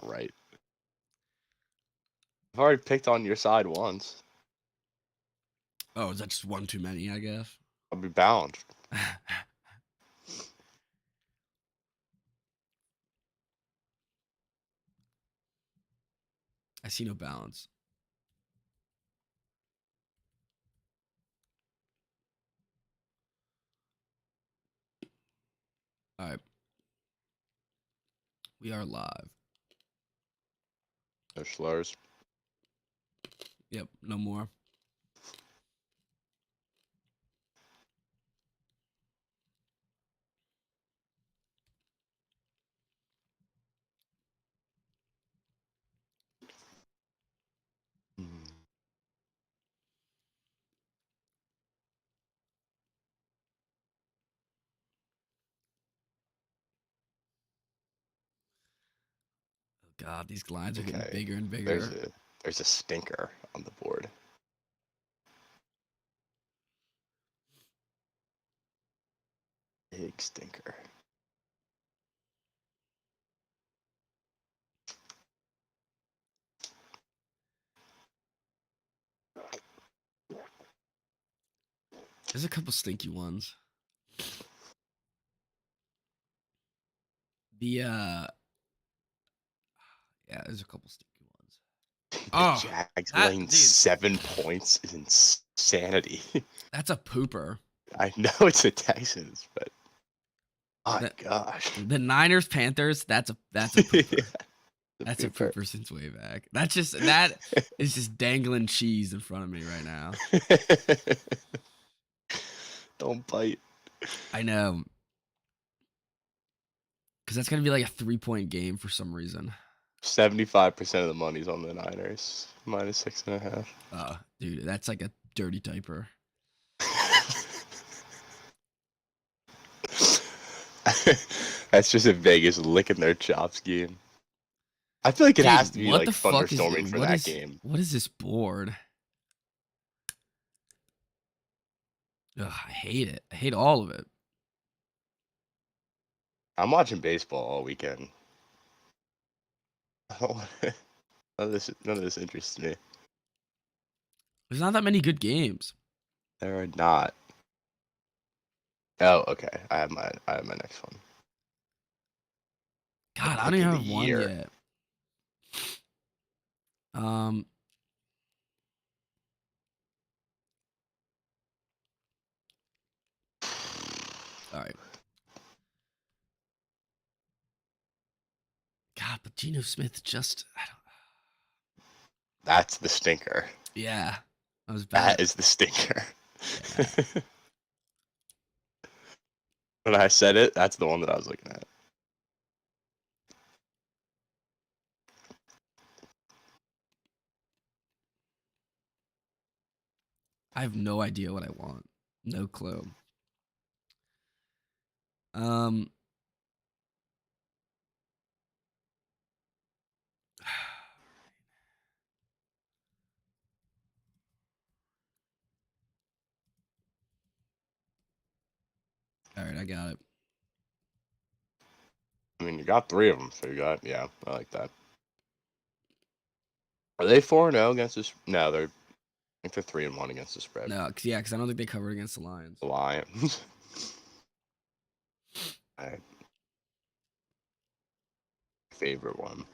All right. I've already picked on your side once. Oh, is that just one too many, I guess? I'll be bound. I see no balance. All right. We are live. No slurs. Yep, no more. God, these lines are getting Okay. bigger and There's bigger. a stinker on the board. Big stinker. There's a couple stinky ones. Yeah, there's a couple stinky ones. The Oh, Jags that laying dude, 7 points is insanity. that's a pooper. I know it's the Texans, but my The, gosh. the Niners Panthers, that's a Yeah, pooper. the That's a pooper. pooper since way back. That is just dangling cheese in front of me right now. Don't bite. I know. Because that's going to be like a 3-point game for some reason. 75% of the money's on the Niners. Minus 6.5. Dude, that's like a dirty diaper. That's just a Vegas licking their chops game. I feel like it has to Dude, be what like the fuck is thunderstorming for that game. what is this board? Ugh, I hate it. I hate all of it. I'm watching baseball all weekend. None of this interests me. There's not that many good games. There are not. Oh, okay. I have my next one. God, I don't Pick even of the have one year. yet. All right. God, but Geno Smith just That's the stinker. yeah. I was bad. That is the stinker. Yeah. When I said it, that's the one that I was looking at. I have no idea what I want. No clue. Um All right, I got it. I mean, you got 3 of them, so you got, yeah, I like that. Are they 4-0 against this? No, I think they're 3-1 against the spread. No, because I don't think they covered against the Lions. The Lions. My favorite one.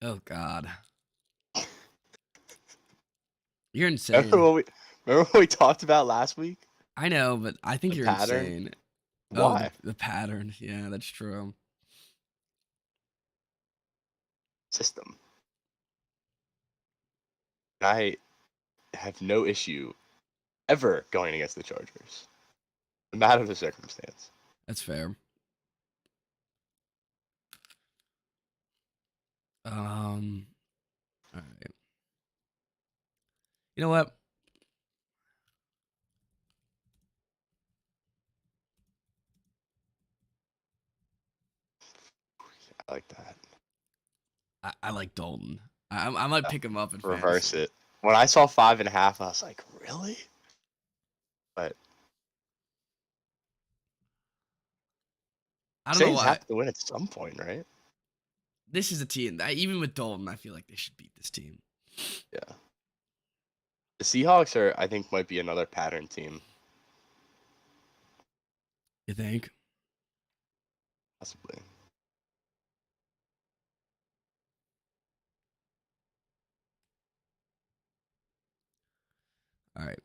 Oh God. You're insane. Remember what we talked about last week? I know, but I think The you're pattern? insane. Why? Oh, the pattern. Yeah, that's true. System. I have no issue ever going against the Chargers, no matter the circumstance. That's fair. All right. You know what? I like that. I like Dalton. I might pick him up in Reverse fantasy. it. When I saw 5.5, I was like, really? But I don't know Saints why. have to win at some point, right? This is a team that even with Dalton, I feel like they should beat this team. Yeah. The Seahawks I think, might be another pattern team. You think? Possibly. All right.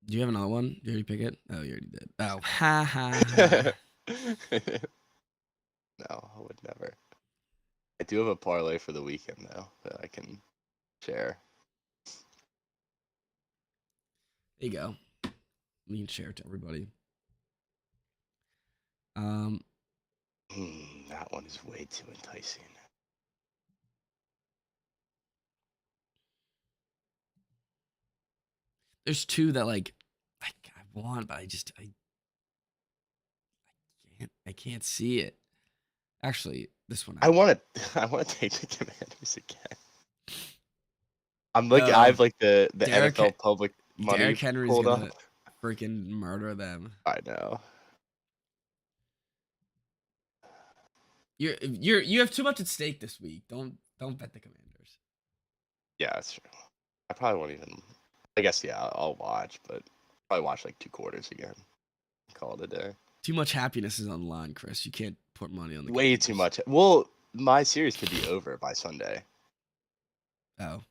Do you have another one? Did you already pick it? Oh, you already did. Oh, ha ha ha. No, I would never. I do have a parlay for the weekend though that I can share. There you go. We can share it to everybody. That one is way too enticing. There's two that like I want, but I can't see it. Actually, this one I want to take the Commanders again. I have like the Derrick NFL public money Derrick Henry's pulled gonna up. freaking murder them. I know. You have too much at stake this week. Don't bet the Commanders. Yeah, that's true. I probably won't even. I guess yeah, I'll watch, but probably watch like 2 quarters again. Call it a day. Too much happiness is on the line, Chris. You can't put money on the Way Commanders. too much. Well, my series could be over by Sunday, Oh,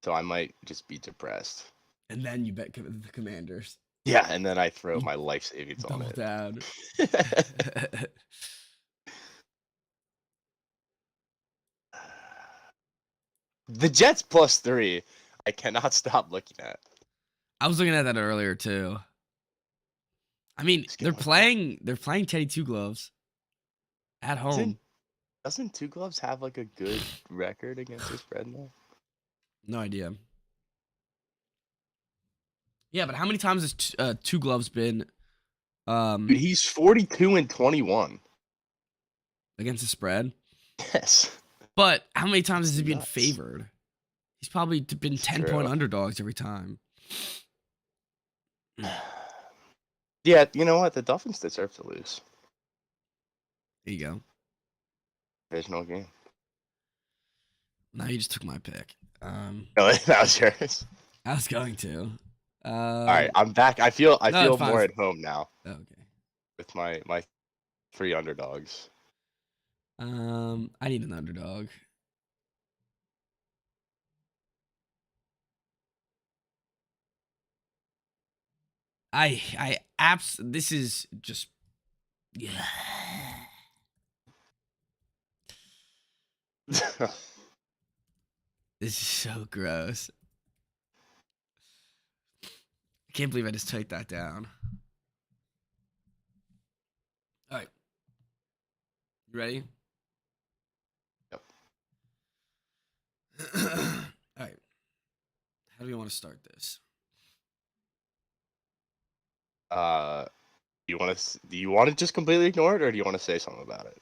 so I might just be depressed. and then you bet the Commanders. Yeah, and then I throw my life savings on Double it. down. The Jets +3. I cannot stop looking at. I was looking at that earlier too. I mean, they're playing Teddy Two Gloves at home. Doesn't Two Gloves have like a good record against the spread now? No idea. Yeah, but how many times has Two Gloves been He's 42-21 against the spread? Yes. But how many times has he been nuts. favored? He's probably been 10-point underdogs every time. Yeah, you know what? The Dolphins deserve to lose. There you go. Divisional game. Now you just took my pick. No, that was yours. I was going to. All right, I'm back. I feel fine. more at home now. Oh, okay. With my 3 underdogs. I need an underdog. This is just yeah. This is so gross. I can't believe I just typed that down. All right. You ready? Yep. All right. How do we want to start this? Do you want to just completely ignore it, or do you want to say something about it?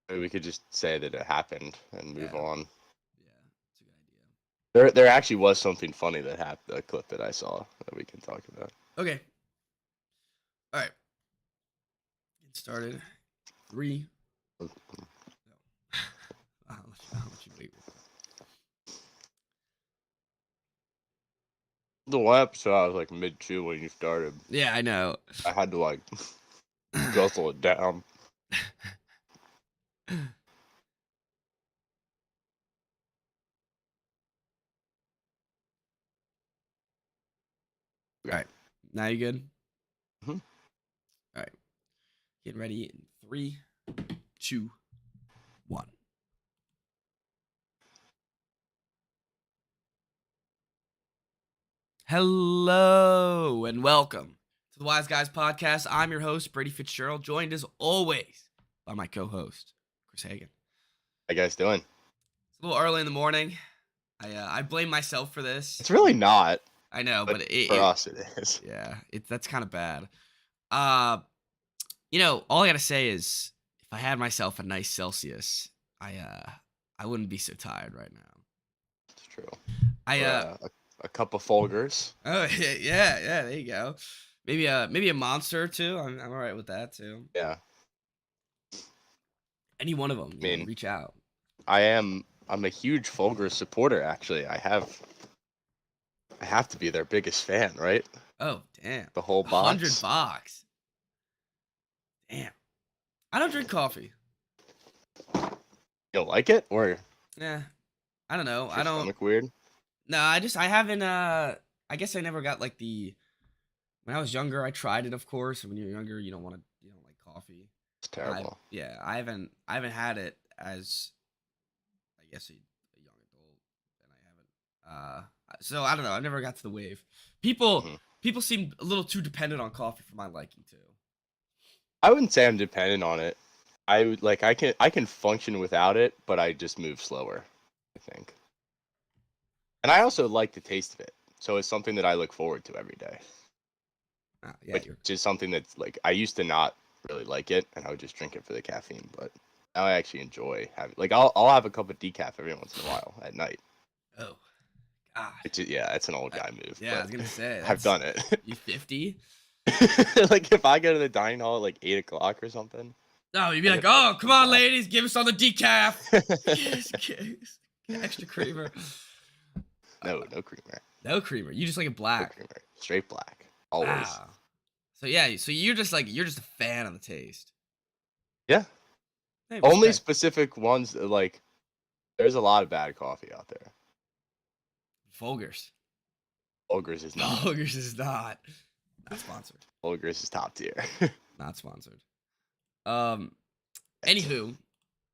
Maybe we could just say that it happened and move on. Yeah, it's a good idea. There actually was something funny that happened. A clip that I saw that we can talk about. Okay. All right. Get started. 3. No. I'll let you wait. The one episode I was like mid-2 when you started. Yeah, I know. I had to like guzzle it down. All right. Now you good? Mm-hmm. All right. Get ready in 3, 2, 1. Hello and welcome to the Wise Guys Podcast. I'm your host, Brady Fitzgerald, joined as always by my co-host, Chris Hagan. How you guys doing? It's a little early in the morning. I blame myself for this. It's really not. I know, but for us it is. Yeah, that's kind of bad. All I gotta say is, if I had myself a nice Celsius, I wouldn't be so tired right now. It's true. a cup of Folgers. Oh yeah. There you go. Maybe a monster or two. I'm all right with that too. Yeah, Any one of them, I mean, reach out. I'm a huge Folgers supporter. Actually, I have to be their biggest fan, right? Oh damn, The whole 100 box. bucks. Damn, I don't drink coffee. You don't like it, or Yeah, I don't know. is I your don't. stomach weird? No, I haven't. I guess I never got like the. When I was younger, I tried it, of course. When you're younger, you don't like coffee. It's terrible. Yeah, I haven't had it as I guess a young adult, and I haven't. So I don't know. I never got to the wave. People Mhm. people seem a little too dependent on coffee for my liking too. I wouldn't say I'm dependent on it. I would like I can function without it, but I just move slower, I think. And I also like the taste of it. So it's something that I look forward to every day. Yeah, Which is something that's like I used to not really like it and I would just drink it for the caffeine, but now I actually enjoy having like I'll have a cup of decaf every once in a while at night. Oh God. Yeah, it's an old guy move, Yeah, I but was gonna say I've that's done it. you 50. Like if I go to the dining hall at like 8 o'clock or something, No, you'd be I like, get the oh, come on, decaf. ladies, give us on the decaf. Yes, extra creamer. No creamer. No creamer. You just like it No black. creamer. Straight black. Always. Wow. So yeah, so you're just a fan of the taste. Yeah. Hey, Only respect. specific ones that, like there's a lot of bad coffee out there. Folgers. Ogres is not. Folgers is not sponsored. Ogres is top tier. Not sponsored. Um. Anywho,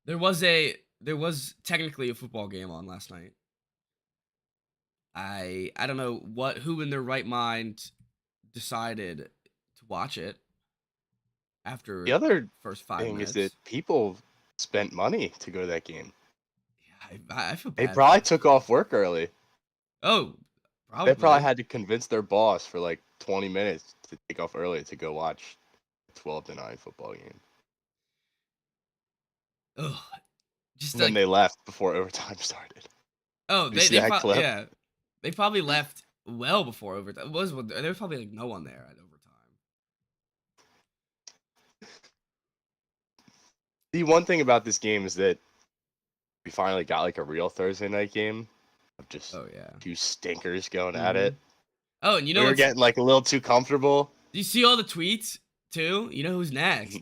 there was technically a football game on last night. I don't know who in their right mind decided to watch it The after other first 5 thing is that minutes. people spent money to go to that game. Yeah, I feel They bad for probably those took people. off work early. Oh, They probably probably. had to convince their boss for like 20 minutes to take off early to go watch a 12-9 football game. Oh, just And then like they left before overtime started. oh, Did you see that clip? yeah, they probably left well before overtime. There was probably like no one there at overtime. The one thing about this game is that we finally got like a real Thursday night game of just Oh yeah. two stinkers going at Mhm. it. Oh, and you know We were what's? getting like a little too comfortable. Do you see all the tweets too? You know who's next?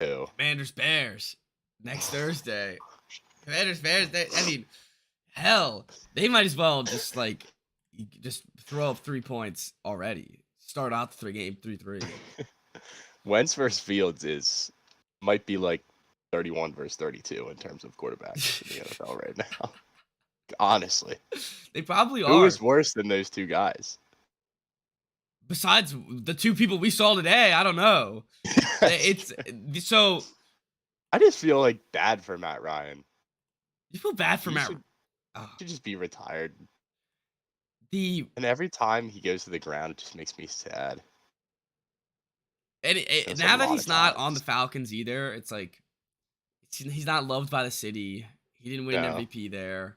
Too. Commanders Bears next Thursday. Commanders Bears. I mean, hell, they might as well just throw up 3 points already. Start out the 3 3. Wentz versus Fields might be like 31 versus 32 in terms of quarterbacks in the NFL right now. Honestly, They probably who are. is worse than those two guys? Besides the two people we saw today, I don't know. It's so I just feel like bad for Matt Ryan. you feel bad for He Matt. should Oh, just be retired. the And every time he goes to the ground, it just makes me sad. There's a now that lot of he's not on the times. Falcons either, it's like he's not loved by the city. He didn't win an No. MVP there.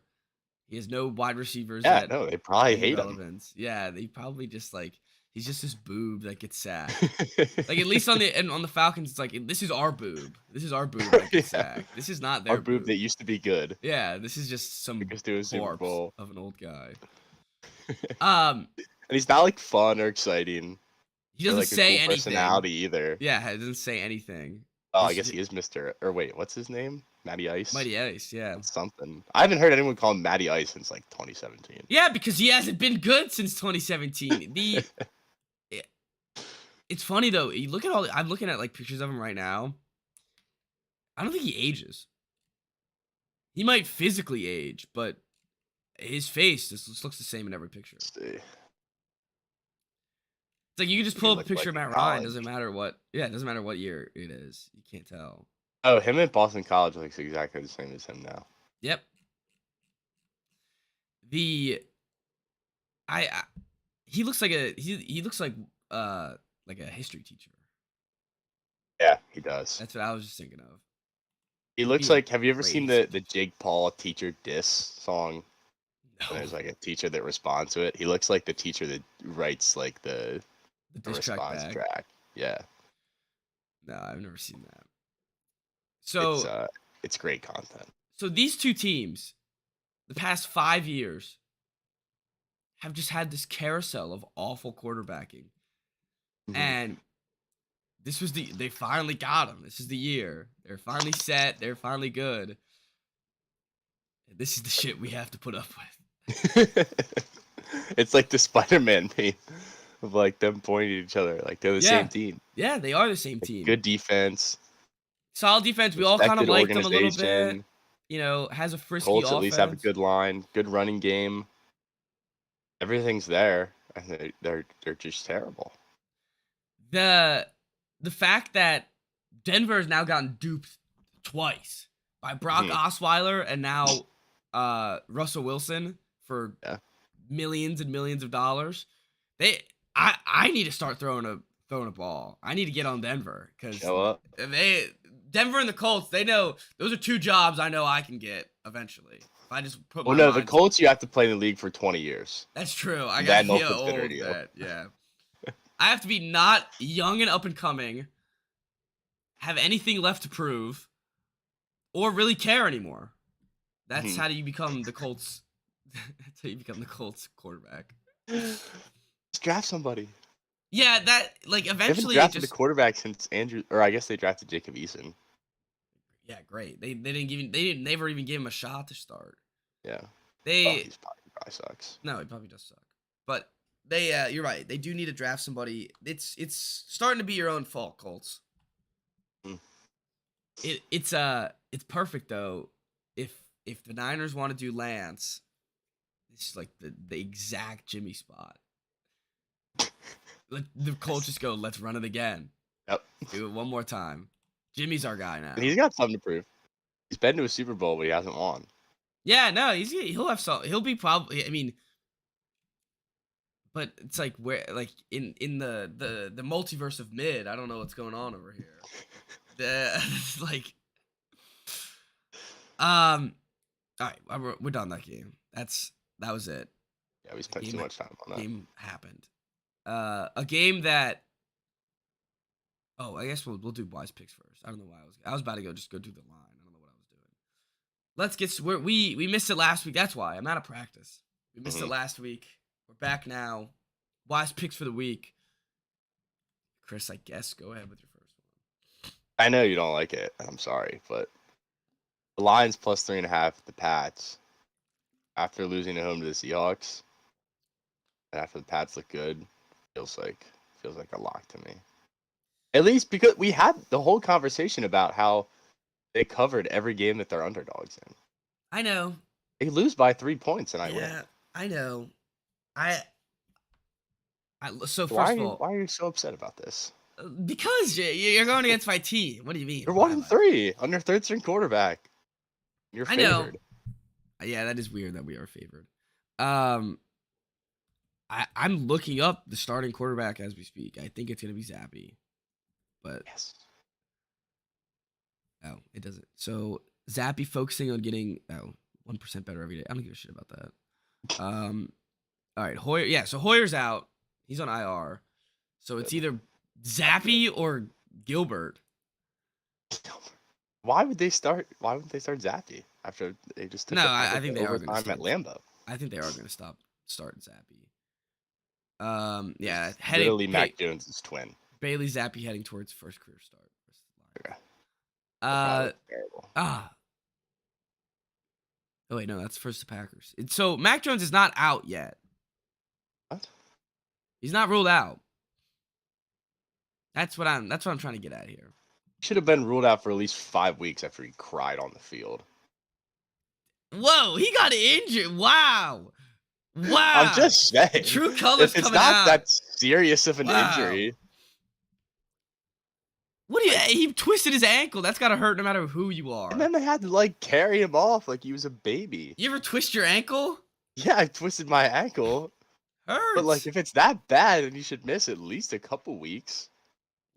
He has no wide receivers Yeah, that no, they probably any hate him. relevance. Yeah, they probably just like he's just this boob that gets sacked. Like at least on the Falcons, it's like this is our boob. This is our boob that gets Yeah. sacked. This is not Our their boob boob. that used to be good Yeah, this is just some because to a Super corpse Bowl. of an old guy. And he's not like fun or exciting He or doesn't like a say cool anything. personality either. Yeah, he doesn't say anything. Oh, I He's guess he is Mr. Or wait, what's his name? Matty Ice? Mighty Ice, yeah. That's something. I haven't heard anyone call him Matty Ice since like 2017. Yeah, because he hasn't been good since 2017. It's funny though. You look at I'm looking at like pictures of him right now. I don't think he ages. He might physically age, but his face just looks the same in every picture. Let's see. It's like you can just He pull up a looked picture like of in Matt Ryan. college. It doesn't matter what year it is. You can't tell. Oh, him at Boston College looks exactly the same as him now. Yep. The I he looks like he looks like a history teacher. Yeah, he does. That's what I was just thinking of. He He'd looks be a like. Have you ever great seen history the teacher. Jake Paul teacher diss song? And there's like a teacher that responds to it. He looks like the teacher that writes like the diss track response bag. track. Yeah. No, I've never seen that. It's So, it's great content. so these two teams, the past 5 years, have just had this carousel of awful quarterbacking, and they finally got him. This is the year. They're finally set. They're finally good. And this is the shit we have to put up with. It's like the Spider-Man meme of like them pointing at each other, like they're the same team. Yeah, they are the same Like, team. good defense, Solid defense. We all kind of respected liked them a little bit. organization. Has a frisky Colts offense. at least have a good line, good running game. Everything's there, and they're just terrible. The fact that Denver has now gotten duped twice by Brock Osweiler and now Russell Wilson for millions and millions of dollars. I need to start throwing a ball. I need to get on Denver because Denver and the Colts, they know those are two jobs I know I can get eventually. If I just put the Colts you have to play in the league for 20 years. That's true. I got to be old. Yeah. I have to be not young and up and coming, have anything left to prove, or really care anymore. That's how you become the Colts. That's how you become the Colts quarterback. Just draft somebody. Yeah, that eventually they haven't drafted a quarterback since Andrew, or I guess they drafted Jacob Eason. Yeah, great. They never even give him a shot to start. Yeah. He probably sucks. No, he probably does suck. But you're right. They do need to draft somebody. It's starting to be your own fault, Colts. It's perfect though. If the Niners want to do Lance, it's like the exact Jimmy spot. The Colts just go, let's run it again. Yep. Do it one more time. Jimmy's our guy now. And he's got something to prove. He's been to a Super Bowl, but he hasn't won. Yeah, no, he'll have some. He'll be probably. I mean, but it's like where, like in the multiverse of mid. I don't know what's going on over here. All right, we're done that game. That was it. Yeah, we spent too much time on that. Game happened. A game that. Oh, I guess we'll do wise picks first. I don't know why I was about to go do the line. I don't know what I was doing. Let's get we missed it last week. That's why I'm out of practice. We missed it last week. We're back now. Wise picks for the week. Chris, I guess go ahead with your first one. I know you don't like it. I'm sorry, but the Lions plus 3.5. The Pats after losing at home to the Seahawks, and after the Pats look good, feels like a lock to me. At least because we had the whole conversation about how they covered every game that they're underdogs in. I know. They lose by 3 points, and I win. Yeah, I know. So first why of all, are you so upset about this? Because you're going against my team. What do you mean? You're 1-3 on your third string quarterback. You're favored. I know. Yeah, that is weird that we are favored. I'm looking up the starting quarterback as we speak. I think it's gonna be Zappy, but yes. Oh, it doesn't. So Zappy focusing on getting 1% better every day. I don't give a shit about that. All right, Hoyer. Yeah, so Hoyer's out. He's on IR. So it's either Zappy or Gilbert. Why would they start? Why wouldn't they start Zappy after they just took I think they are going to at Lambeau? I think they are going to start Zappy. Yeah, literally Mac Jones' twin. Bailey Zappy heading towards first career start. Okay. Oh wait, no, that's first the Packers. So Mac Jones is not out yet. What? He's not ruled out. That's what I'm trying to get at here. He should have been ruled out for at least 5 weeks after he cried on the field. Whoa, he got injured. Wow. I'm just saying. True colors if it's coming not out. that serious of an injury. What do you? He twisted his ankle. That's gotta hurt no matter who you are. And then they had to carry him off like he was a baby. You ever twist your ankle? Yeah, I twisted my ankle. Hurts. But if it's that bad, then you should miss at least a couple weeks.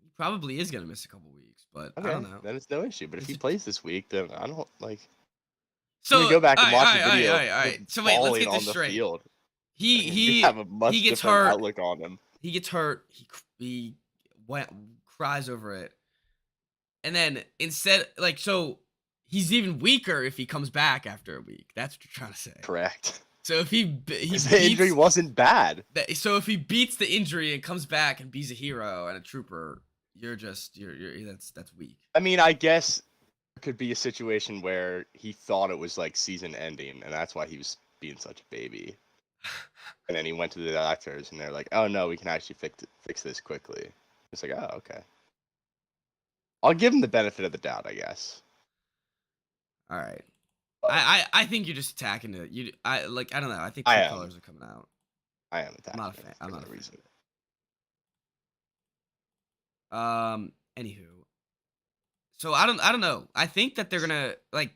He probably is gonna miss a couple weeks, but okay, I don't know. Then it's no issue. But if he plays this week, then I don't . So, When you go back and watch the all video, right. him So wait, let's falling get this on the straight. field, you He have a much he gets different hurt. outlook on him. He gets hurt. He cries over it, and then instead, like, so he's even weaker if he comes back after a week. That's what you're trying to say. Correct. So if he The injury wasn't bad. so if he beats the injury and comes back and beats a hero and a trooper, you're that's weak. I mean, I guess it could be a situation where he thought it was like season ending, and that's why he was being such a baby. And then he went to the doctors, and they're like, "Oh no, we can actually fix this quickly." It's like, "Oh, okay." I'll give him the benefit of the doubt, I guess. All right. I think you're just attacking it. I don't know. I think I true am. colors are coming out. I am attacking. I'm not a fan. I'm not a reason. Anywho. So I don't know. I think that they're gonna like.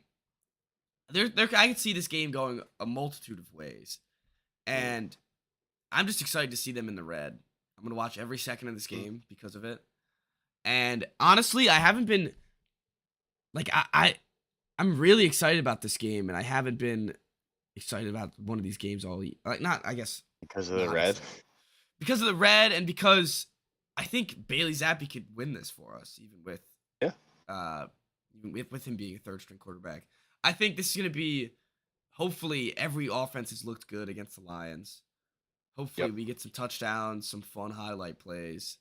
I can see this game going a multitude of ways, and I'm just excited to see them in the red. I'm gonna watch every second of this game because of it. And honestly, I haven't been like I'm really excited about this game, and I haven't been excited about one of these games all like not I guess because of the red. Because of the red, and because I think Bailey Zappi could win this for us, even with with him being a third string quarterback. I think this is gonna be hopefully every offense has looked good against the Lions. Hopefully we get some touchdowns, some fun highlight plays.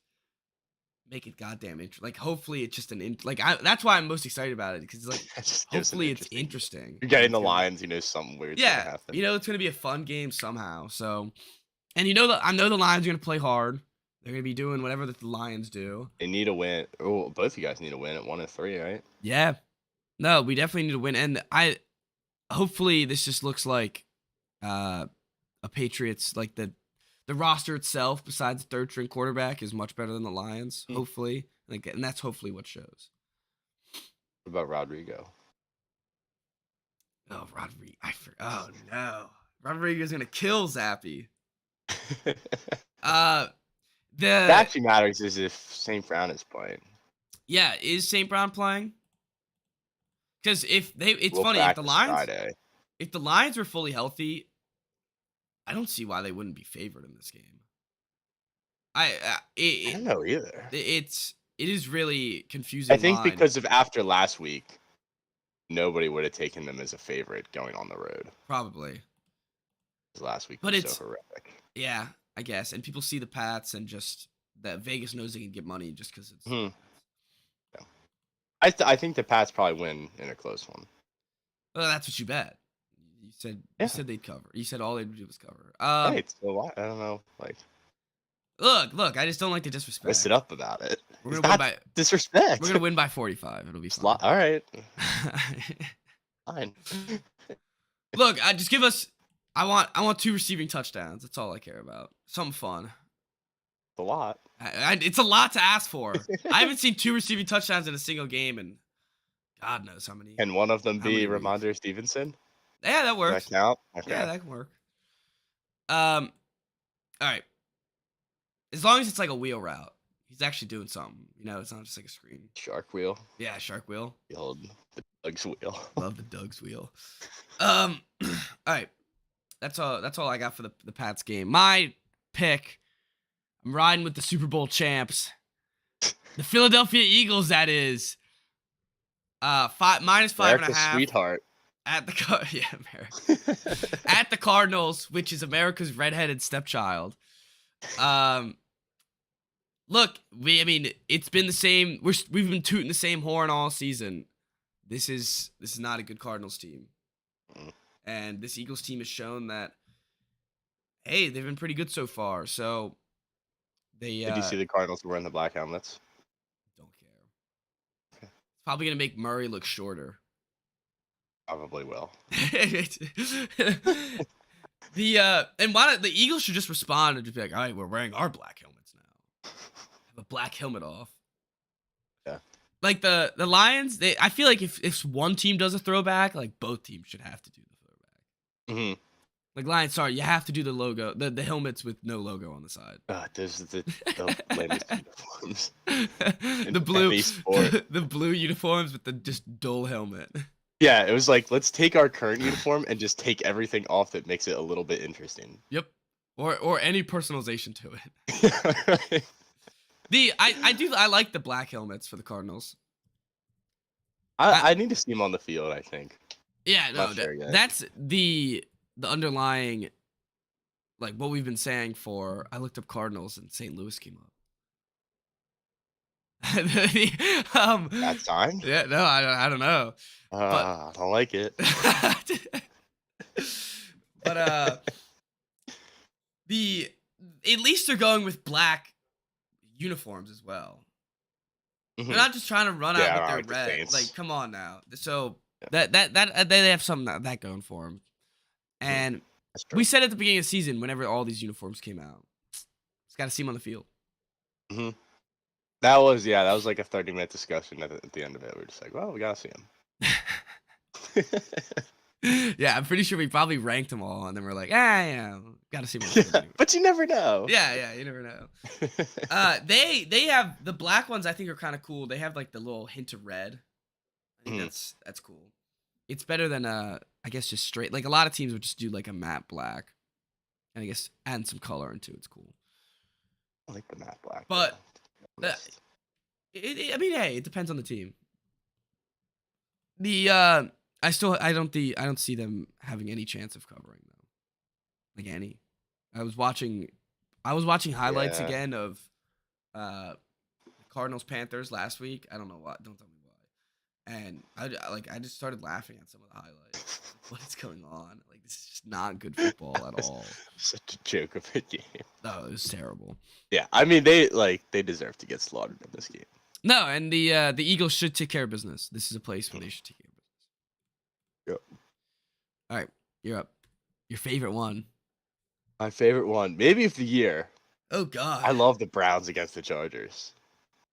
Make it goddamn interesting. Like hopefully it's just that's why I'm most excited about it, because like hopefully it's interesting. You're getting the Lions, something weird's gonna happen. It's gonna be a fun game somehow. So, and I know the Lions are gonna play hard. They're gonna be doing whatever the Lions do. They need a win. Oh, both of you guys need a win at 1-3, right? Yeah. No, we definitely need to win, and hopefully this just looks like a Patriots, like the roster itself, besides the third string quarterback, is much better than the Lions. Hopefully, and that's hopefully what shows. What about Rodrigo? Oh, oh no, Rodrigo's gonna kill Zappi. That actually matters is if St. Brown is playing. Yeah, is St. Brown playing? Because it's funny if the Lions were fully healthy, I don't see why they wouldn't be favored in this game. I don't know either. It is really confusing. I think because of after last week, nobody would have taken them as a favorite going on the road. Probably. Last week was so horrific. Yeah, I guess. And people see the Pats and just that Vegas knows they can get money just because it's. Yeah. I think the Pats probably win in a close one. Well, that's what you bet. You said they'd cover. You said all they'd do was cover. Hey, it's still I don't know. Like, look. I just don't like the disrespect. Twist it up about it. We're gonna win by disrespect. We're gonna win by 45. It'll be fun. All right. Fine. Look, just give us. I want 2 receiving touchdowns. That's all I care about. Something fun. It's a lot. It's a lot to ask for. I haven't seen 2 receiving touchdowns in a single game, and God knows how many. And one of them be Ramondre Stevenson? Yeah, that works. Does that count? Okay. Yeah, that can work. All right. As long as it's like a wheel route, he's actually doing something. It's not just like a screen. Shark wheel. Yeah, shark wheel. The Doug's wheel. Love the Doug's wheel. All right. That's all I got for the Pats game. My pick. I'm riding with the Super Bowl champs, the Philadelphia Eagles. That is, minus 5.5. Sweetheart. At America. At the Cardinals, which is America's redheaded stepchild. Look, it's been the same. We've been tooting the same horn all season. This is not a good Cardinals team, and this Eagles team has shown that. Hey, they've been pretty good so far. So. Did you see the Cardinals wearing the black helmets? Don't care. Okay. It's probably gonna make Murray look shorter. Probably will. And why not, the Eagles should just respond and just be like, all right, we're wearing our black helmets now. Have a black helmet off. Yeah. Like the Lions, I feel like if one team does a throwback, like both teams should have to do the throwback. Mm-hmm. Like Lions, sorry, you have to do the logo, the helmets with no logo on the side. Those are the latest uniforms. The blue uniforms with the just dull helmet. Yeah, it was like, let's take our current uniform and just take everything off that makes it a little bit interesting. Yep. Or any personalization to it. Right. I like the black helmets for the Cardinals. I need to see him on the field, I think. Yeah, no, Not sure yet. that's the underlying, like what we've been saying for. I looked up Cardinals and St. Louis came up. That time? Yeah, no, I don't know, but I don't like it. but the at least they're going with black uniforms as well. Mhm. They're not just trying to run Yeah, out with I their like the red. Saints. Like, come on now. So Yeah. that they have something that going for them. And That's true. we said at the beginning of the season, whenever all these uniforms came out, just got to see them on the field. Mhm. That was like a 30-minute discussion at the end of it. We're just like, well, we gotta see him. Yeah, I'm pretty sure we probably ranked them all, and then we're like, yeah, got to see them on the field anyway. But you never know. Yeah, you never know. They have the black ones. I think are kind of cool. They have like the little hint of red. I think that's cool. It's better than I guess just straight. Like a lot of teams would just do like a matte black, and I guess add some color into it. It's cool. I like the matte black. But I mean, hey, it depends on the team. The I don't see them having any chance of covering though. Like any. I was watching highlights again of Cardinals Panthers last week. I don't know why. Don't tell me why. And I just started laughing at some of the highlights. What is going on? Like this is just not good football at all. Such a joke of a game. No, it was terrible. Yeah, I mean they deserve to get slaughtered in this game. No, and the Eagles should take care of business. This is a place where they should take care of business. Yep. All right, you're up. Your favorite one. My favorite one, maybe of the year. Oh God. I love the Browns against the Chargers.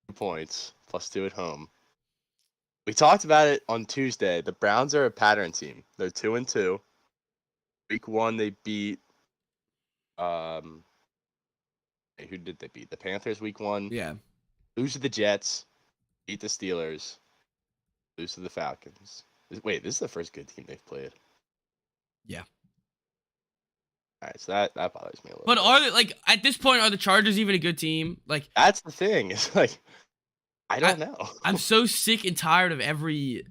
2 points +2 at home. We talked about it on Tuesday. The Browns are a pattern team. They're 2-2. Week 1 they beat who did they beat? The Panthers week 1. Yeah. Lose to the Jets. Beat the Steelers. Lose to the Falcons. Wait, this is the first good team they've played. Yeah. All right, so that bothers me a little. But bit. are they, like at this point, are the Chargers even a good team? Like That's the thing. It's like I don't know. I'm so sick and tired of every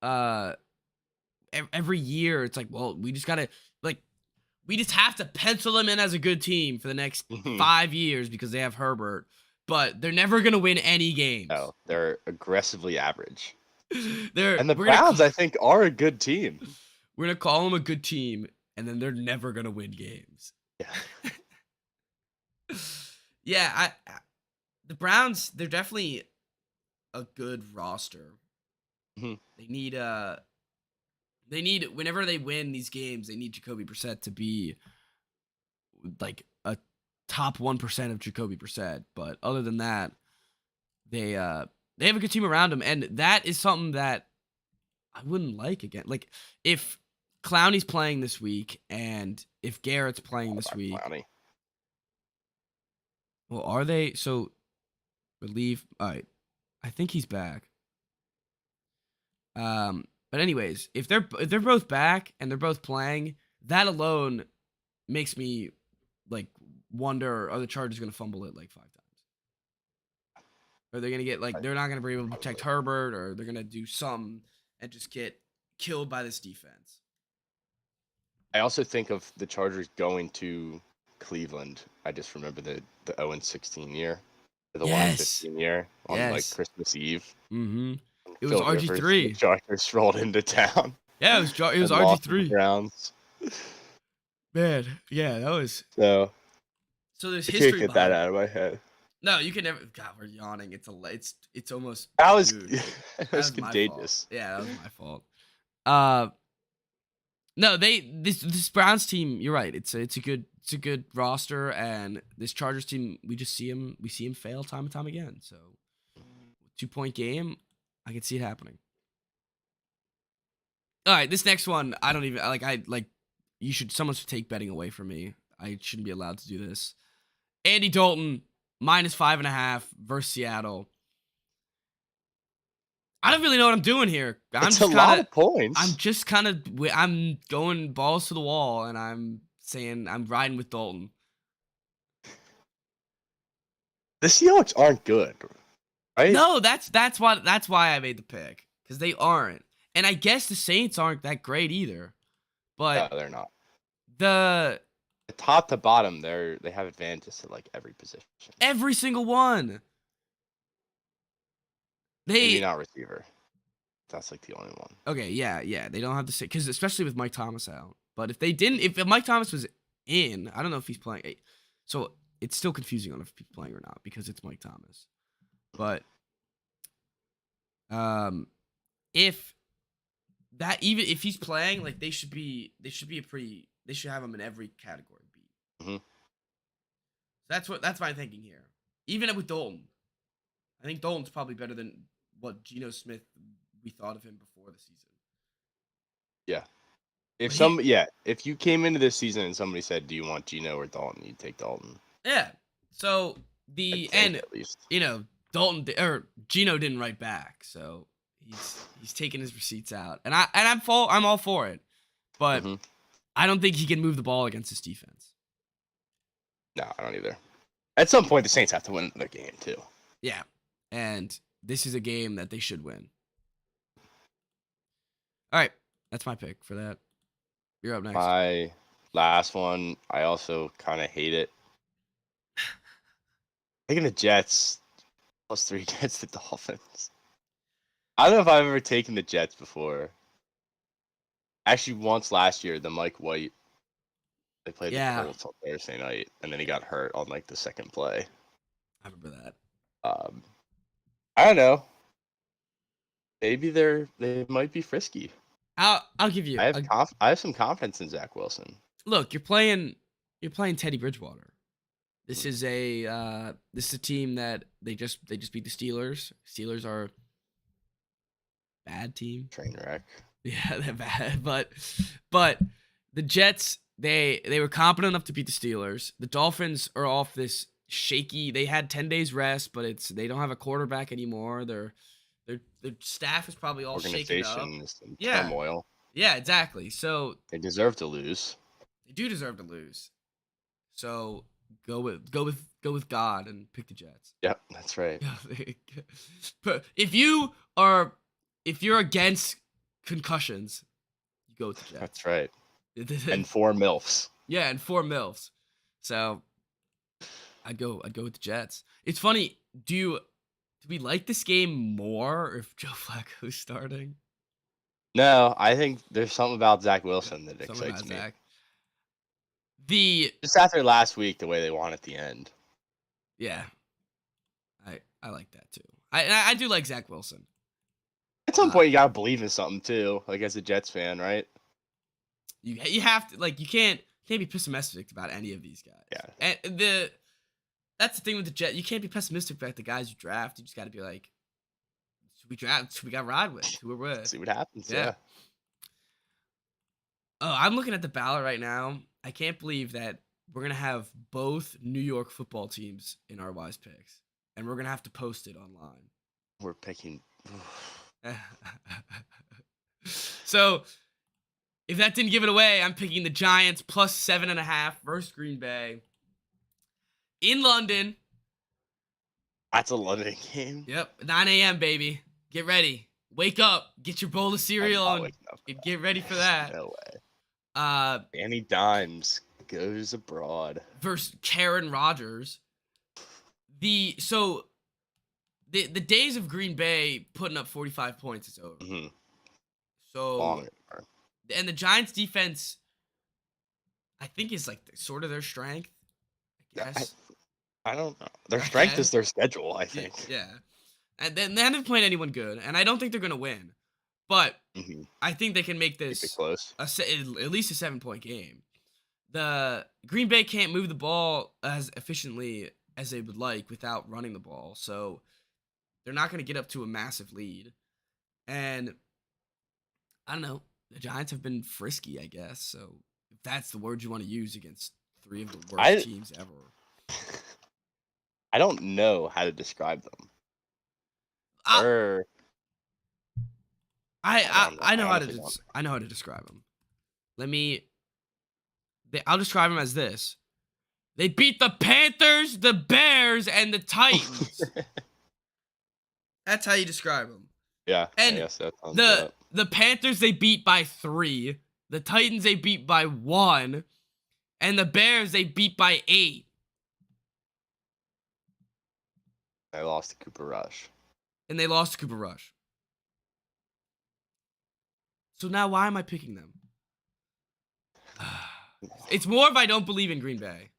year. It's like, well, we just gotta we just have to pencil them in as a good team for the next 5 years because they have Herbert, but they're never gonna win any games. No, they're aggressively average. And the Browns, I think, are a good team. We're gonna call them a good team, and then they're never gonna win games. Yeah. Yeah, the Browns, they're definitely a good roster. Mhm. They need whenever they win these games, they need Jacoby Brissett to be like a top 1% of Jacoby Brissett. But other than that, they have a good team around him, and that is something that I wouldn't like again. Like if Clowney's playing this week, and if Garrett's playing this week. Clowney. Well, are they? So, relief. All right. I think he's back. But anyways, if they're both back and they're both playing, that alone makes me like wonder: are the Chargers going to fumble it like 5 times? Are they going to get they're not going to be able to protect Herbert, or they're going to do something and just get killed by this defense? I also think of the Chargers going to Cleveland. I just remember the 0-16 year, the 1-15 year on like Christmas Eve. Mm-hmm. It was RG3. The Chargers rolled into town. Yeah, it was RG3. Browns. Man, yeah, that was. So there's I history. can't get that out of my head. No, you can never. God, we're yawning. It's almost. That was dude, that was contagious. Yeah, that was my fault. No, this Browns team. You're right. It's a good roster, and this Chargers team. We see him fail time and time again. So 2-point game. I can see it happening. All right, this next one, I don't even someone should take betting away from me. I shouldn't be allowed to do this. Andy Dalton -5.5 versus Seattle. I don't really know what I'm doing here. It's a lot of points. I'm going balls to the wall, and I'm saying I'm riding with Dalton. The Seahawks aren't good, right? No, that's why I made the pick, because they aren't, and I guess the Saints aren't that great either. No, But they're not. the Top to bottom, they have advantages at like every position. every single one, Maybe they not receiver. That's like the only one. okay, yeah, they don't have the same, because especially with Mike Thomas out. But if Mike Thomas was in, I don't know if he's playing. So it's still confusing on if he's playing or not because it's Mike Thomas. But if even if he's playing, like they should have him in every category B. Mm-hmm. That's my thinking here. Even with Dalton, I think Dalton's probably better than what Geno Smith we thought of him before the season. Yeah. If you came into this season and somebody said, "Do you want Geno or Dalton?" You'd take Dalton. Yeah. So at least Dalton or Geno didn't write back, so he's taking his receipts out, and I'm all for it, but I don't think he can move the ball against this defense. No, I don't either. At some point, the Saints have to win the game too. Yeah, and this is a game that they should win. All right, that's my pick for that. You're up next. My last one, I also kind of hate it. Taking the Jets +3 against the Dolphins. I don't know if I've ever taken the Jets before. Actually, once last year, the Mike White. They played the Colts on Thursday night, and then he got hurt on like the second play. I remember that. I don't know. Maybe they might be frisky. I'll give you. I have some confidence in Zach Wilson. Look, you're playing Teddy Bridgewater. This is a team that they just beat the Steelers. Steelers are a bad team. Train wreck. Yeah, they're bad, but the Jets they were competent enough to beat the Steelers. The Dolphins are off this shaky. They had 10 days rest, but they don't have a quarterback anymore. Their staff is probably all shaken up. Organization is in turmoil. Yeah, exactly. So they deserve to lose. They do deserve to lose. So go with God and pick the Jets. Yep, that's right. But if you're against concussions, you go with the Jets. That's right. And 4 MILFs. Yeah, and 4 MILFs. So I'd go with the Jets. It's funny. Do we like this game more if Joe Flacco's starting? No, I think there's something about Zach Wilson that excites me. Zach. Just after last week, the way they won at the end. Yeah, I like that too. I do like Zach Wilson. At some point, you gotta believe in something too, like as a Jets fan, right? You have to, like, you can't be pessimistic about any of these guys. Yeah. And that's the thing with the Jets. You can't be pessimistic about the guys you draft. You just got to be like, we got to ride with. Who we're with. See what happens. Yeah. Oh, I'm looking at the ballot right now. I can't believe that we're gonna have both New York football teams in our Wise Picks, and we're gonna have to post it online. We're picking. So, if that didn't give it away, I'm picking the Giants +7.5 versus Green Bay in London. That's a London game. Yep, 9 a.m. baby. Get ready. Wake up. Get your bowl of cereal on. Get ready for that. No way. Danny Dimes goes abroad versus Karen Rodgers. The days of Green Bay putting up 45 points is over. Mm-hmm. So, and the Giants defense, I think, is like sort of their strength. I guess. I don't know. Their strength is their schedule, I think. Yeah. And then they haven't played anyone good, and I don't think they're gonna win. But I think they can make this close. At least a 7-point game. The Green Bay can't move the ball as efficiently as they would like without running the ball, so they're not going to get up to a massive lead. And I don't know. The Giants have been frisky, I guess. So if that's the word you want to use against 3 of the worst teams ever. I don't know how to describe them. I know how to honestly don't. I know how to describe them. I'll describe them as this. They beat the Panthers, the Bears, and the Titans. That's how you describe them. Yeah, I And guess that sounds up. the Panthers they beat by 3, the Titans they beat by 1, and the Bears they beat by 8. I lost to Cooper Rush. And they lost to Cooper Rush. So now why am I picking them? It's more if I don't believe in Green Bay.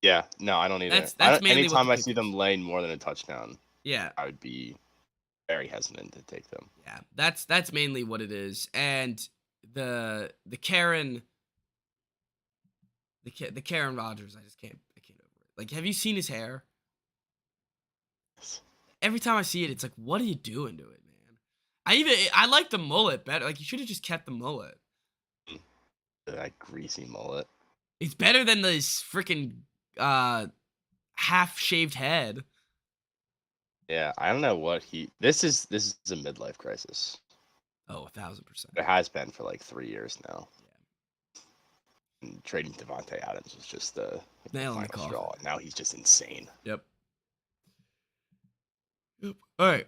Yeah, no, I don't either. That's mainly what anytime the I pick see is. them laying more than a touchdown, Yeah. I would be very hesitant to take them. Yeah. That's mainly what it is. And the Karen Rodgers, I can't over it. Like, have you seen his hair? Every time I see it, it's like, what are you doing to it, man? I like the mullet better. Like, you should have just kept the mullet. That greasy mullet. It's better than this freaking half-shaved head. Yeah, I don't know what this is a midlife crisis. Oh, 1,000%. It has been for like 3 years now. Yeah. And trading Devontae Adams was just the Nail in the final straw. coffin. And now he's just insane. Yep. All right.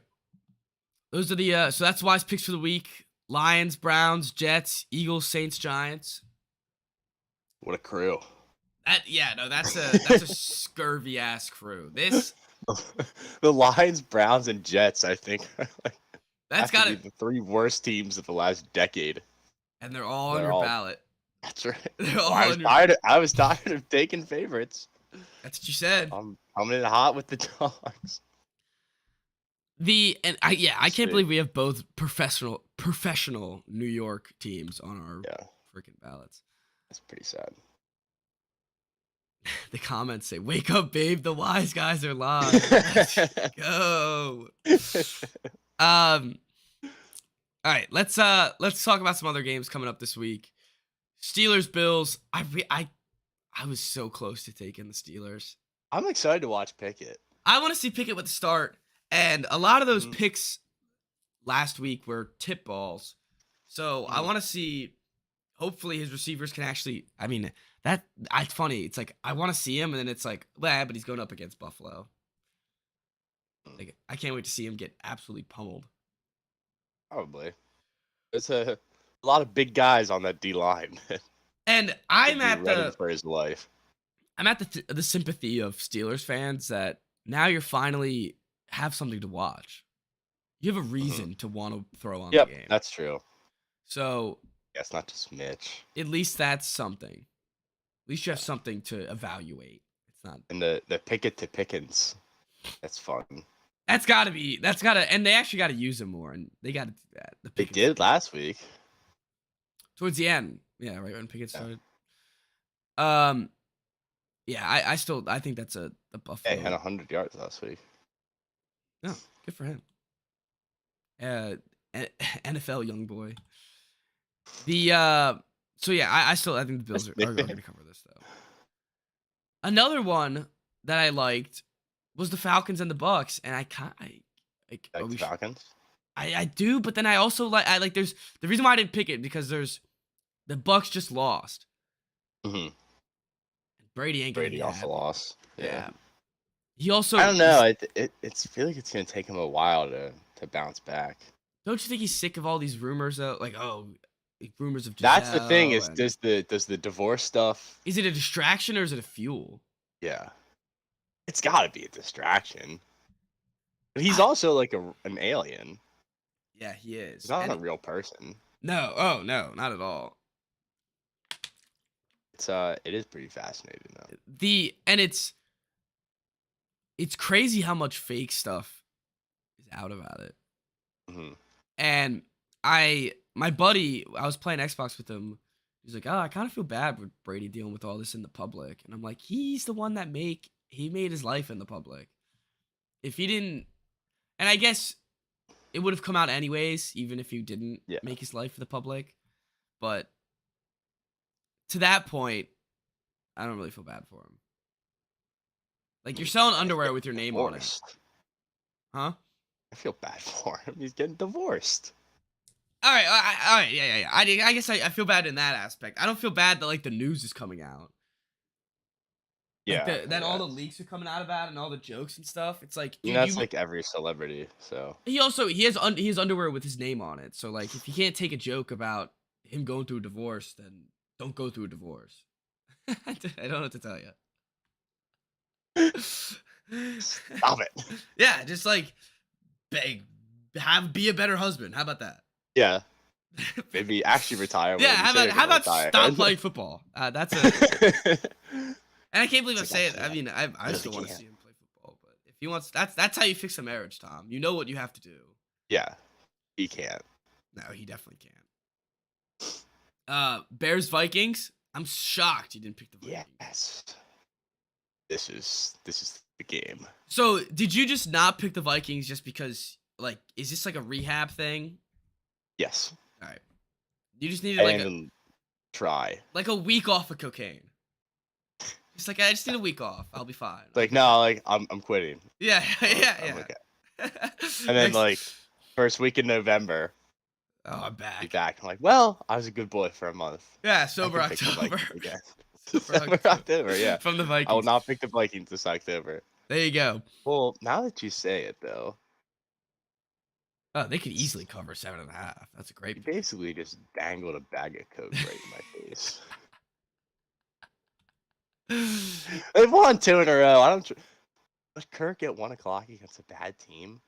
Those are the so that's wise picks for the week. Lions, Browns, Jets, Eagles, Saints, Giants. What a crew. That's a scurvy ass crew. This The Lions, Browns, and Jets, I think, that's have got to to be the 3 worst teams of the last decade. and they're all on your ballot. That's right. They're all I was tired of taking favorites. That's what you said. I'm coming in hot with the dogs. I can't believe we have both professional New York teams on our freaking ballots. That's pretty sad. The comments say, "Wake up, babe! The wise guys are live. Let's go." All right, let's talk about some other games coming up this week. Steelers, Bills. I was so close to taking the Steelers. I'm excited to watch Pickett. I want to see Pickett with the start, and a lot of those picks last week were tip balls. So I want to see. Hopefully, his receivers can actually. I mean, it's funny. It's like I want to see him, and then it's like, but he's going up against Buffalo. Like I can't wait to see him get absolutely pummeled. Probably. There's a lot of big guys on that D line. And I'm at ready for his life. I'm at the sympathy of Steelers fans that now you're finally have something to watch. You have a reason to want to throw on the game. That's true. So yeah, it's not just Mitch. At least that's something. At least you have something to evaluate. It's not. And the Pickett to Pickens. That's fun. That's gotta, and they actually gotta use him more, and they gotta do that. They did last week. Towards the end. Yeah, right when Pickett started. Yeah, I think that's a Buffalo. He had 100 yards last week. No, good for him. NFL young boy. So yeah, I think the Bills are going to cover this though. Another one that I liked was the Falcons and the Bucks, and like the Falcons. I do, but then I also like there's the reason why I didn't pick it because there's the Bucks just lost. Mm-hmm. Brady also lost. Yeah. He also. I don't know. I feel like it's gonna take him a while to bounce back. Don't you think he's sick of all these rumors though? Like rumors of. Giselle. That's the thing. Is does the divorce stuff? Is it a distraction or is it a fuel? Yeah. It's got to be a distraction. But he's also like an alien. Yeah, he is. He's not a real person. No. Oh no, not at all. It is pretty fascinating though. It's crazy how much fake stuff is out about it. Mm-hmm. And my buddy, I was playing Xbox with him. He's like, "Oh, I kind of feel bad with Brady dealing with all this in the public." And I'm like, he's the one that he made his life in the public. If he didn't, and I guess it would have come out anyways, even if he didn't make his life for the public. But to that point, I don't really feel bad for him. Like, you're selling underwear with your name on it. Huh? I feel bad for him. He's getting divorced. All right, all right, yeah. I guess I feel bad in that aspect. I don't feel bad that like the news is coming out, like Yeah, that all yeah. the leaks are coming out about it and all the jokes and stuff. It's like, I mean, dude, that's like every celebrity. So he has underwear with his name on it. So like, if you can't take a joke about him going through a divorce, then don't go through a divorce. I don't know what to tell you. stop it. Yeah, just like beg, be a better husband. How about that? Yeah, maybe actually retire Yeah, when you say you're how gonna about retire. stop playing football? That's a, and I can't believe It's I'm like, I saying. I can't. mean, I Really still want to can't. see him play football, but if he wants, that's how you fix a marriage, Tom. You know what you have to do. Yeah, he can't. No, he definitely can't. Bears Vikings. I'm shocked you didn't pick the Vikings. Yes. This is the game. So did you just not pick the Vikings just because like is this like a rehab thing? Yes. All right, you just needed And try. like a week off of cocaine. It's like I just need a week off. I'll be fine. It's like, no, like I'm quitting. Yeah, yeah, I'm yeah. okay. And then like first week in November, oh, I'm be back. back. I'm like, well, I was a good boy for a month. Yeah, I sober can pick the October. Vikings again. Sober October, yeah. From the I will Vikings. not pick the Vikings this October. There you go. Well, now that you say it, though, Oh, they could easily cover 7.5. That's a you great. basically just dangled a bag of coke right in my face. They've won 2 in a row. I don't. But Kirk at 1 o'clock against a bad team.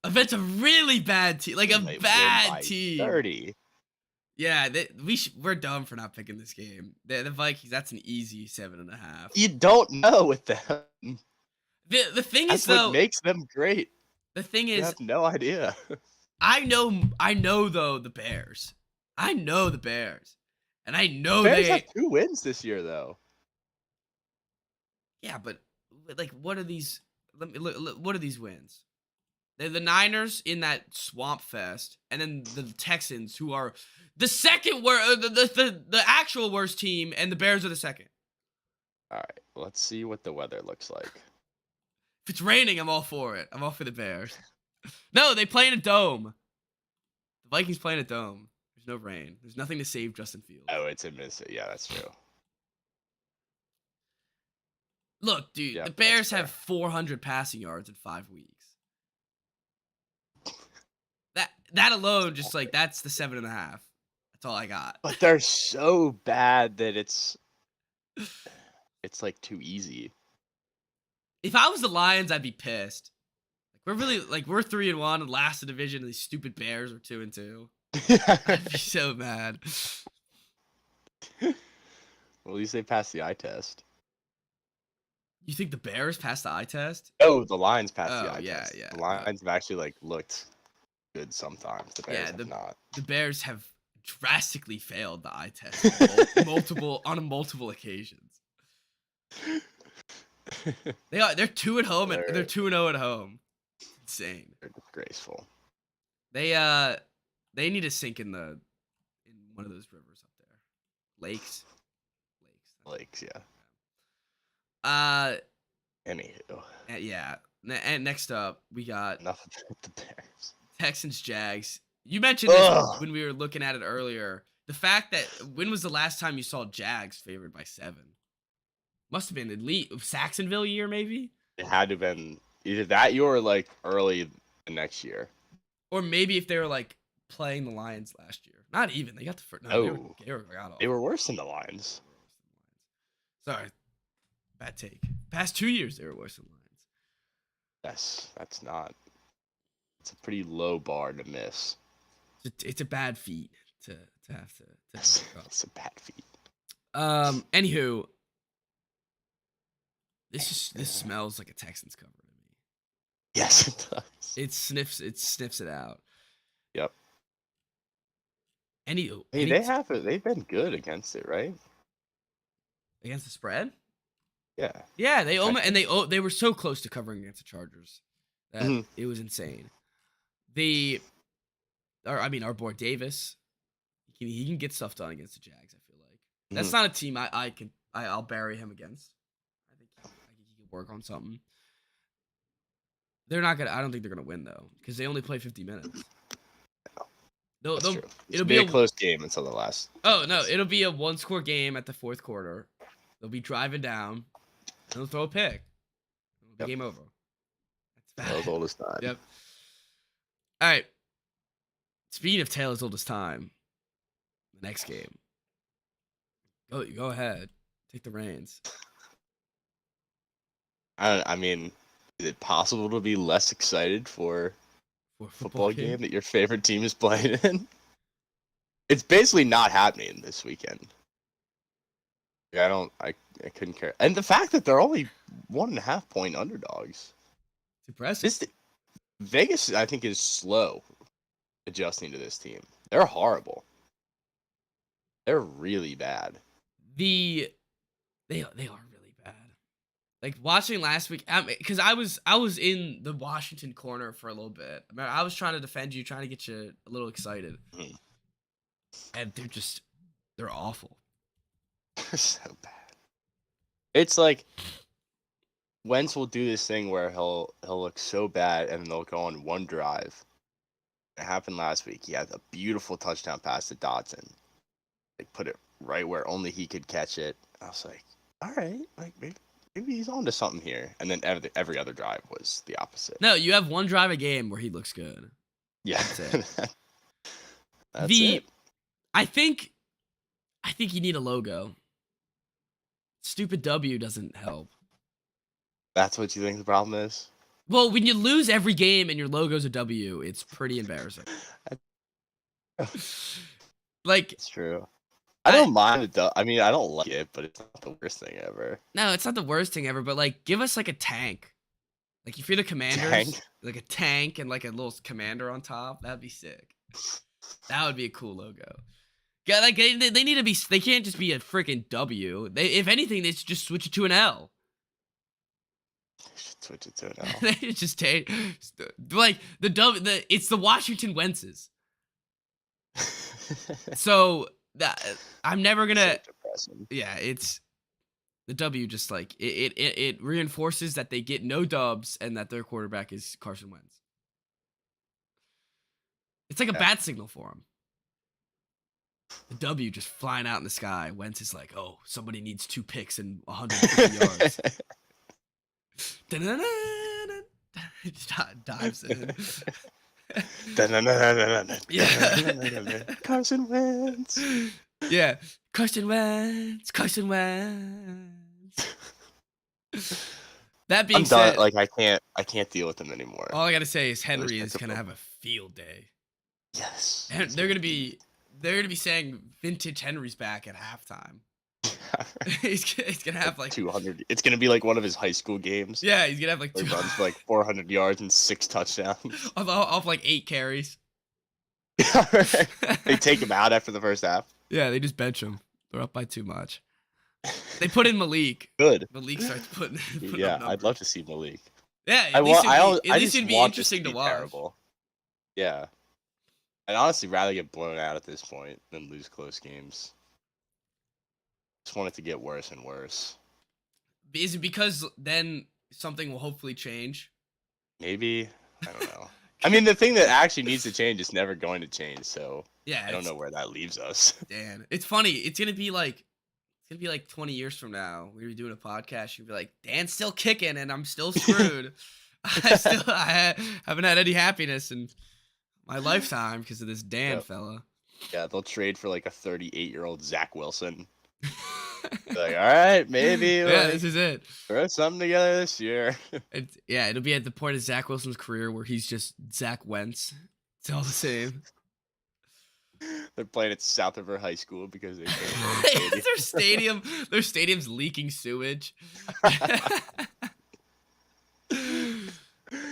That's a really bad team. Like a They win bad by team. 30. Yeah, we're dumb for not picking this game. The Vikings. That's an easy 7.5. You don't know with them. The thing is That's what though. makes them great. The thing You is, have no idea. I know though the Bears. I know the Bears, and I know Bears they. have 2 wins this year, though. Yeah, but like, what are these? Let me look, what are these wins? They're the Niners in that swamp fest, and then the Texans, who are the second worst, the actual worst team, and the Bears are the second. All right, let's see what the weather looks like. If it's raining, I'm all for it. I'm all for the Bears. No, they play in a dome. The Vikings play in a dome. There's no rain. There's nothing to save Justin Fields. Oh, it's in Minnesota. Yeah, that's true. Look, dude, Yep, the Bears that's fair. have 400 passing yards in 5 weeks. That alone, just like that's the 7.5. That's all I got. But they're so bad that it's like too easy. If I was the Lions, I'd be pissed. Like we're 3-1 and last in the division, and these stupid Bears are 2-2. I'd be so mad. Well, at least they passed the eye test. You think the Bears passed the eye test? Oh, the Lions passed the Oh, eye yeah, test. yeah. The Lions have actually like looked good sometimes. The Bears Yeah, have not. The Bears have drastically failed the eye test on multiple occasions. They're 2 at home and they're 2-0 at home. It's insane. They're disgraceful. They need to sink in one of those rivers up there. Lakes. Yeah. Anywho. Anywho. Yeah. And next up, we got Enough about the Bears. Texans Jags. You mentioned this when we were looking at it earlier. The fact that when was the last time you saw Jags favored by 7? Must have been elite Saxonville year, maybe. It had to have been either that year or like early the next year. Or maybe if they were like playing the Lions last year. Not even. They got the first. No, They were worse than the Lions. Sorry. Bad take. Past 2 years, they were worse than Lions. That's not. It's a pretty low bar to miss. It's a bad feat to have to. It's a bad feat. Anywho, this smells like a Texans cover to me. Yes, it does. It sniffs it out. Yep. Anywho, they've been good against it, right? Against the spread? Yeah. Yeah, they were so close to covering against the Chargers that it was insane. Our boy Davis, he can get stuff done against the Jags. I feel like that's not a team I'll bury him against. I think he can work on something. They're not gonna. I don't think they're gonna win though because they only play 50 minutes. That's true. It'll it'll be be a close game until the last. Oh no, it'll be a 1-score game at the fourth quarter. They'll be driving down, and they'll throw a pick. It'll be game over. That's Taylor's bad. oldest time. Yep. All right. Speaking of Taylor's oldest time, the next game. Go ahead. Take the reins. I mean, is it possible to be less excited for For a football game that your favorite team is playing in? It's basically not happening this weekend. I couldn't care. And the fact that they're only 1.5 point underdogs. It's impressive. Vegas, I think, is slow adjusting to this team. They're horrible. They're really bad. They are really bad. Like watching last week, because I was in the Washington corner for a little bit. I was trying to defend you, trying to get you a little excited, and they're awful. They're so bad. It's like Wentz will do this thing where he'll look so bad, and they'll go on one drive. It happened last week. He had a beautiful touchdown pass to Dotson. Like put it right where only he could catch it. I was like, all right, like maybe he's on to something here. And then every other drive was the opposite. No, you have one drive a game where he looks good. Yeah, That's it. That's it. I think you need a logo. Stupid W doesn't help. That's what you think the problem is? Well, when you lose every game and your logo's a W, it's pretty embarrassing. Like, it's true. I don't mind it though. I mean, I don't like it, but it's not the worst thing ever. No, it's not the worst thing ever, but like give us like a tank. Like if you're the Commanders, Tank? like a tank and like a little commander on top, that'd be sick. That would be a cool logo. Yeah, like they need to be. They can't just be a freaking W. If anything, they should just switch it to an L. They should switch it to an L. They should just take like the W. It's the Washington Wentzes. So I'm never gonna. So depressing. Yeah, it's the W. Just like it reinforces that they get no dubs and that their quarterback is Carson Wentz. It's like a bat signal for him. The W just flying out in the sky. Wentz is like, oh, somebody needs 2 picks and 150 yards. Just dives in. Yeah. Carson Wentz. Yeah. Carson Wentz. Carson Wentz. That being I'm said, done. Like I can't deal with him anymore. all I gotta say is Henry is gonna have a field day. Yes. And they're gonna be saying vintage Henry's back at halftime. he's gonna have like 200. It's gonna be like one of his high school games. Yeah, he's gonna have like He runs for like 400 yards and 6 touchdowns. off like 8 carries. They take him out after the first half. Yeah, they just bench him. They're up by too much. They put in Malik. Good. Malik starts putting Yeah, up I'd love to see Malik. Yeah, at least it'd be want interesting this to watch. Terrible. Yeah. I'd honestly rather get blown out at this point than lose close games. Just want it to get worse and worse. Is it because then something will hopefully change? Maybe. I don't know. I mean, the thing that actually needs to change is never going to change, so yeah, I don't know where that leaves us. Dan, it's funny. It's gonna be like 20 years from now. We're doing a podcast. You'll be like, Dan's still kicking, and I'm still screwed. I haven't had any happiness in my lifetime because of this Dan fella. Yeah, they'll trade for like a 38-year-old Zach Wilson. Like, all right, maybe. Yeah, this is it. Throw something together this year. It'll be at the point of Zach Wilson's career where he's just Zach Wentz. It's all the same. They're playing at South River High School because their stadium's leaking sewage.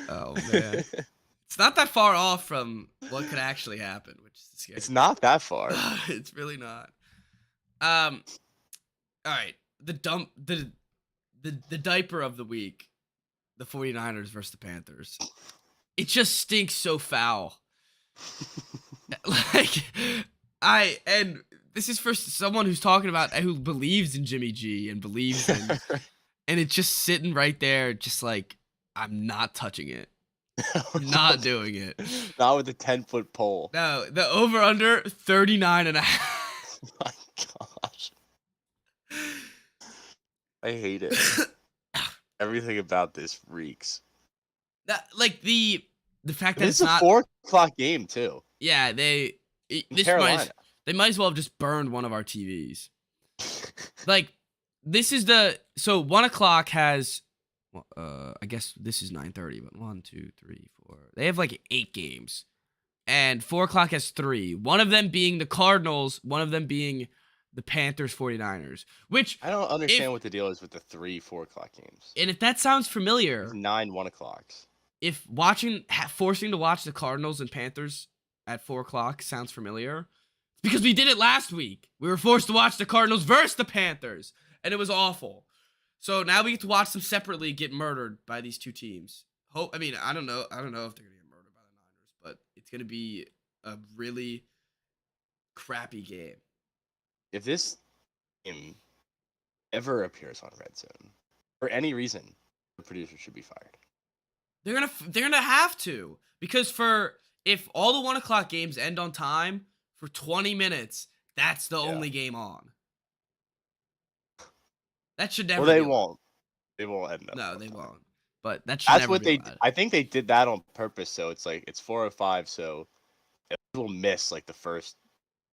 Oh man. It's not that far off from what could actually happen, which is scary. It's not that far. It's really not. All right. The diaper of the week, the 49ers versus the Panthers. It just stinks so foul. And this is for someone who's talking about who believes in Jimmy G and believes in and it's just sitting right there, just like I'm not touching it. Not doing it. Not with a 10-foot pole. No, the over under 39.5. Oh my gosh. I hate it. Everything about this reeks. Like the fact that This it's is a not 4 o'clock game too. Yeah, In they Carolina. might as well have just burned one of our TVs. Like this is so 1 o'clock has I guess this is 9:30, but 1, 2, 3, 4. They have like 8 games. And 4 o'clock has 3. One of them being the Cardinals, one of them being the Panthers 49ers. Which I don't understand what the deal is with the 4 o'clock games. And if that sounds familiar, There's 9 1 o'clocks. If forcing to watch the Cardinals and Panthers at 4 o'clock sounds familiar, it's because we did it last week. We were forced to watch the Cardinals versus the Panthers, and it was awful. So now we get to watch them separately get murdered by these two teams. I mean, I don't know if they're gonna get murdered by the Niners, but it's gonna be a really crappy game. If this game ever appears on Red Zone, for any reason, the producer should be fired. They're gonna have to, because if all the 1 o'clock games end on time for 20 minutes, that's the only game on. That should never. Well, they won't. They won't end up. No, they won't. But that should. That's what they. I think they did that on purpose. So it's like it's 4:05. So it'll miss like the first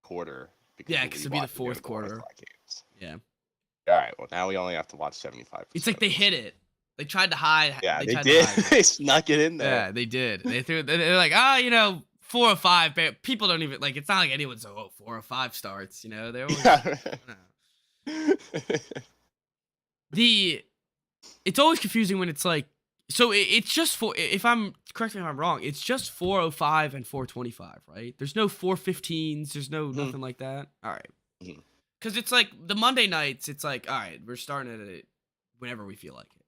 quarter. Because it'll be the fourth quarter. Games. Yeah. All right. Well, now we only have to watch 75. It's like they hit it. They tried to hide. Yeah, they did. They snuck it in there. Yeah, they did. They're like, 4 or 5. People don't even like. It's not like anyone's 4 or 5 starts. They're always. It's always confusing when it's like. So it's just correct me if I'm wrong. It's just 4:05 and 4:25, right? There's no 4:15s. There's no nothing like that. All right. Because it's like the Monday nights. It's like, all right, we're starting at it whenever we feel like it.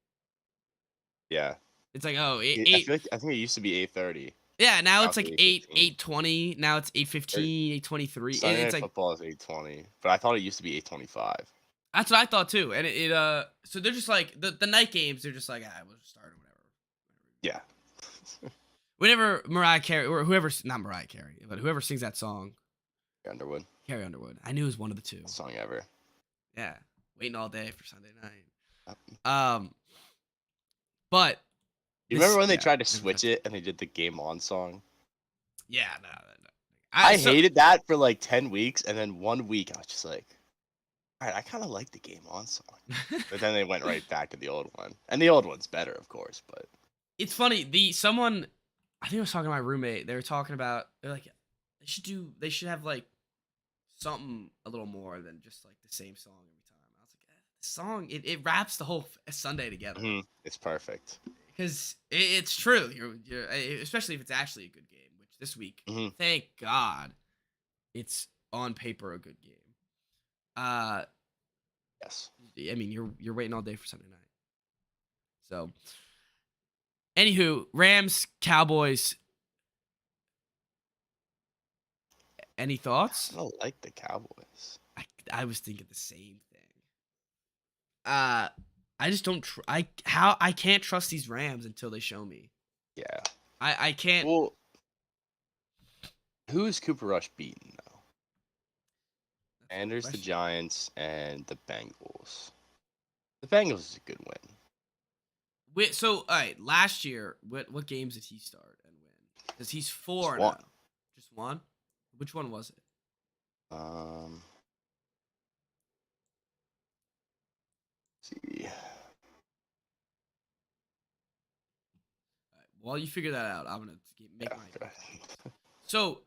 Yeah. It's like, I think it used to be 8:30. Yeah, now it's like 8:20. Now it's 8:15, 8:23. Sunday Night Night Football is 8:20, but I thought it used to be 8:25. That's what I thought too. And so they're just like the night games. They're just like, we'll just start whenever. Yeah. Whenever Mariah Carey or not Mariah Carey, but whoever sings that song. Carrie Underwood. I knew it was one of the two. Best song ever. Yeah, waiting all day for Sunday night. But you remember when they tried to switch it and they did the Game On song? Yeah, no. I hated that for like 10 weeks, and then 1 week I was just like, all right, I kind of like the Game On song. But then they went right back to the old one. And the old one's better, of course, but it's funny. I think I was talking to my roommate. They were talking about, they're like, they should have like something a little more than just like the same song every time. I was like, the song, it wraps the whole Sunday together. It's perfect. Because it's true. You're especially if it's actually a good game, which this week, thank God, it's on paper a good game. Yes. I mean, you're waiting all day for Sunday night. So, anywho, Rams, Cowboys. Any thoughts? I don't like the Cowboys. I was thinking the same thing. I just don't. I can't trust these Rams until they show me. Yeah. I can't. Well, who is Cooper Rush beaten though? Anders, the Giants, and the Bengals. The Bengals is a good win. So, all right, last year, what games did he start and win? Because he's 4 now. Just one? Which one was it? See. All right, while you figure that out, I'm gonna make my. So,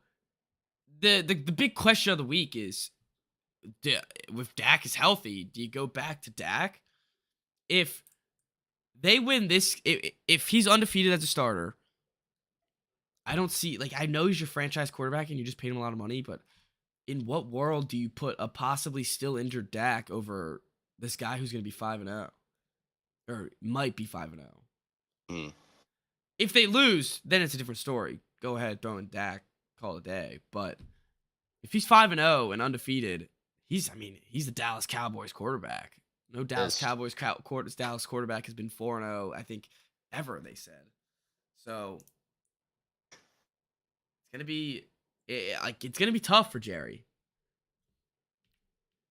the big question of the week is, if Dak is healthy, do you go back to Dak? If they win this, if he's undefeated as a starter, I don't see, I know he's your franchise quarterback and you just paid him a lot of money, but in what world do you put a possibly still injured Dak over this guy who's going to be 5-0? Or might be 5-0. If they lose, then it's a different story. Go ahead, throw in Dak, call it a day. But if he's 5-0 and undefeated, he's the Dallas Cowboys quarterback. No Dallas Cowboys Dallas quarterback has been 4-0, I think, ever, they said. So gonna be it's gonna be tough for Jerry.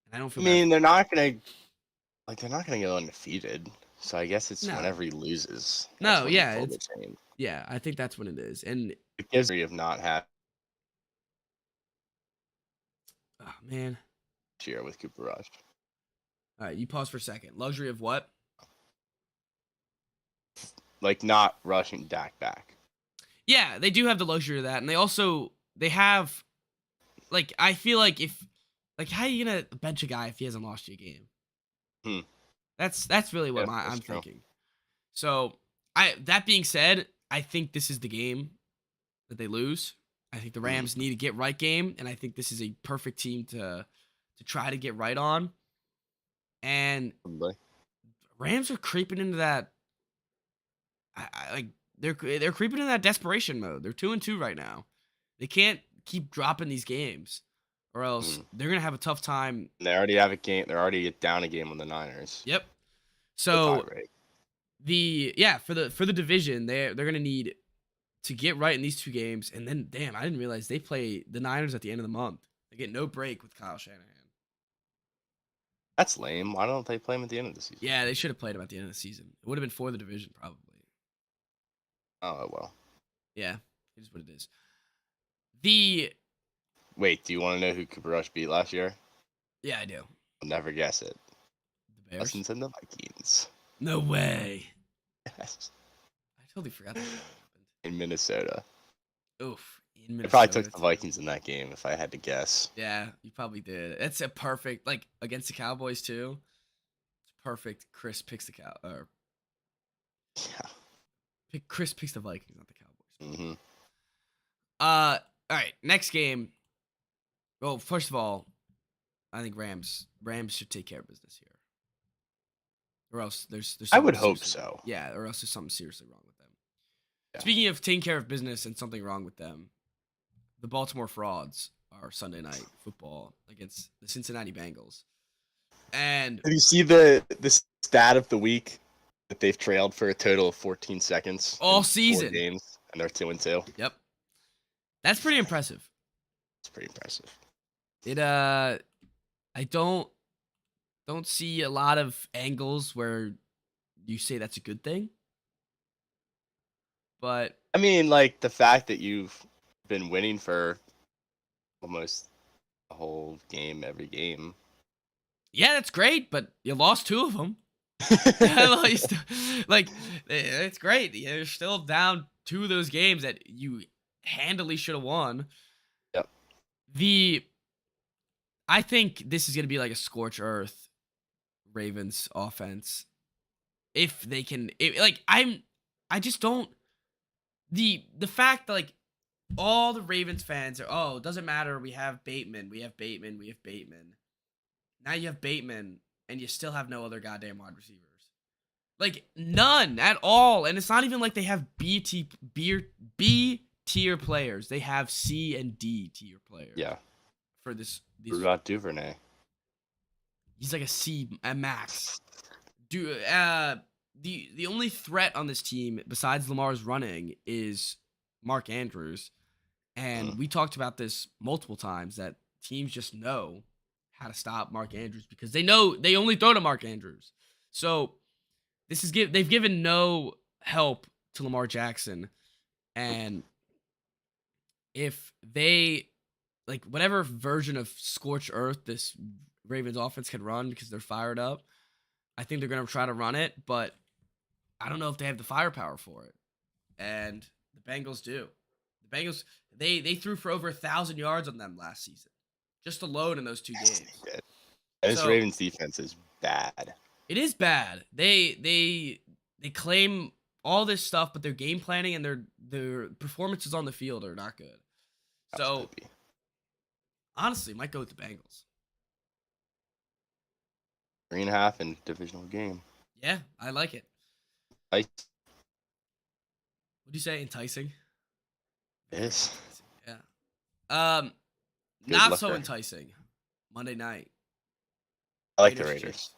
And I don't I feel bad. mean, they're not gonna go undefeated. So I guess it's No. whenever he loses. No, That's when you yeah, pull the chain. yeah, I think that's what it is. And It gives me of not having oh man. cheer with Cooper Rush. All right, you pause for a second. Luxury of what? Like not rushing Dak back. Yeah, they do have the luxury of that, and they have like I feel like if like how are you gonna bench a guy if he hasn't lost you a game? Hmm. That's really what Yeah, that's I'm true. thinking. So that being said, I think this is the game that they lose. I think the Rams need to get right game, and I think this is a perfect team to try to get right on. And Probably. Rams are creeping into that. Like they're creeping in that desperation mode. They're 2-2 right now. They can't keep dropping these games, or else they're gonna have a tough time. They already have a game. They're already down a game on the Niners. Yep. The So tiebreak. for the division, they're gonna need to get right in these two games, and then damn, I didn't realize they play the Niners at the end of the month. They get no break with Kyle Shanahan. That's lame. Why don't they play him at the end of the season? Yeah, they should have played him at the end of the season. It would have been for the division probably. Oh well. Yeah, it is what it is. Wait, do you want to know who Cooper Rush beat last year? Yeah, I do. I'll never guess it. The Bears? Lessons and the Vikings. No way. Yes. I totally forgot that happened. In Minnesota. Oof. In I Minnesota. probably took the Vikings in that game if I had to guess. Yeah, you probably did. That's a perfect against the Cowboys too. It's perfect. Chris picks the Yeah. Chris picks the Vikings, not the Cowboys. Mm-hmm. All right, next game. Well, first of all, I think Rams should take care of business here, or else there's. I would something hope seriously- so. Yeah, or else there's something seriously wrong with them. Yeah. Speaking of taking care of business and something wrong with them, the Baltimore Frauds are Sunday night football against the Cincinnati Bengals, and Did you see the stat of the week that they've trailed for a total of 14 seconds all in 4 season. games, and they're 2-2? Yep, that's pretty impressive. It's pretty impressive. I don't see a lot of angles where you say that's a good thing. But I mean, like the fact that you've been winning for almost the whole game, every game. yeah, that's great, but you lost 2 of them. Like it's great. You're still down 2 of those games that you handily should have won. Yep. I think this is going to be like a scorch earth Ravens offense. If they can I just don't the fact that like all the Ravens fans are, it doesn't matter, we have Bateman. Now you have Bateman and you still have no other goddamn wide receivers. Like none at all. And it's not even like they have B tier players. They have C and D tier players. Yeah. For these What about Duvernay? He's like a C at max. The only threat on this team besides Lamar's running is Mark Andrews. And we talked about this multiple times that teams just know how to stop Mark Andrews because they know they only throw to Mark Andrews. So they've given no help to Lamar Jackson. And if they like whatever version of scorched earth this Ravens offense can run because they're fired up, I think they're going to try to run it, but I don't know if they have the firepower for it. And the Bengals do. The Bengals, they threw for over 1,000 yards on them last season, just alone in those 2 games. They did. And this Ravens defense is bad. It is bad. They claim all this stuff, but their game planning and their performances on the field are not good. So, honestly, might go with the Bengals. 3.5 in divisional game. Yeah, I like it. Nice. What'd you say? Enticing? Yes. Yeah. Good Not luck so there. enticing. Monday night. I like the Raiders, Raiders.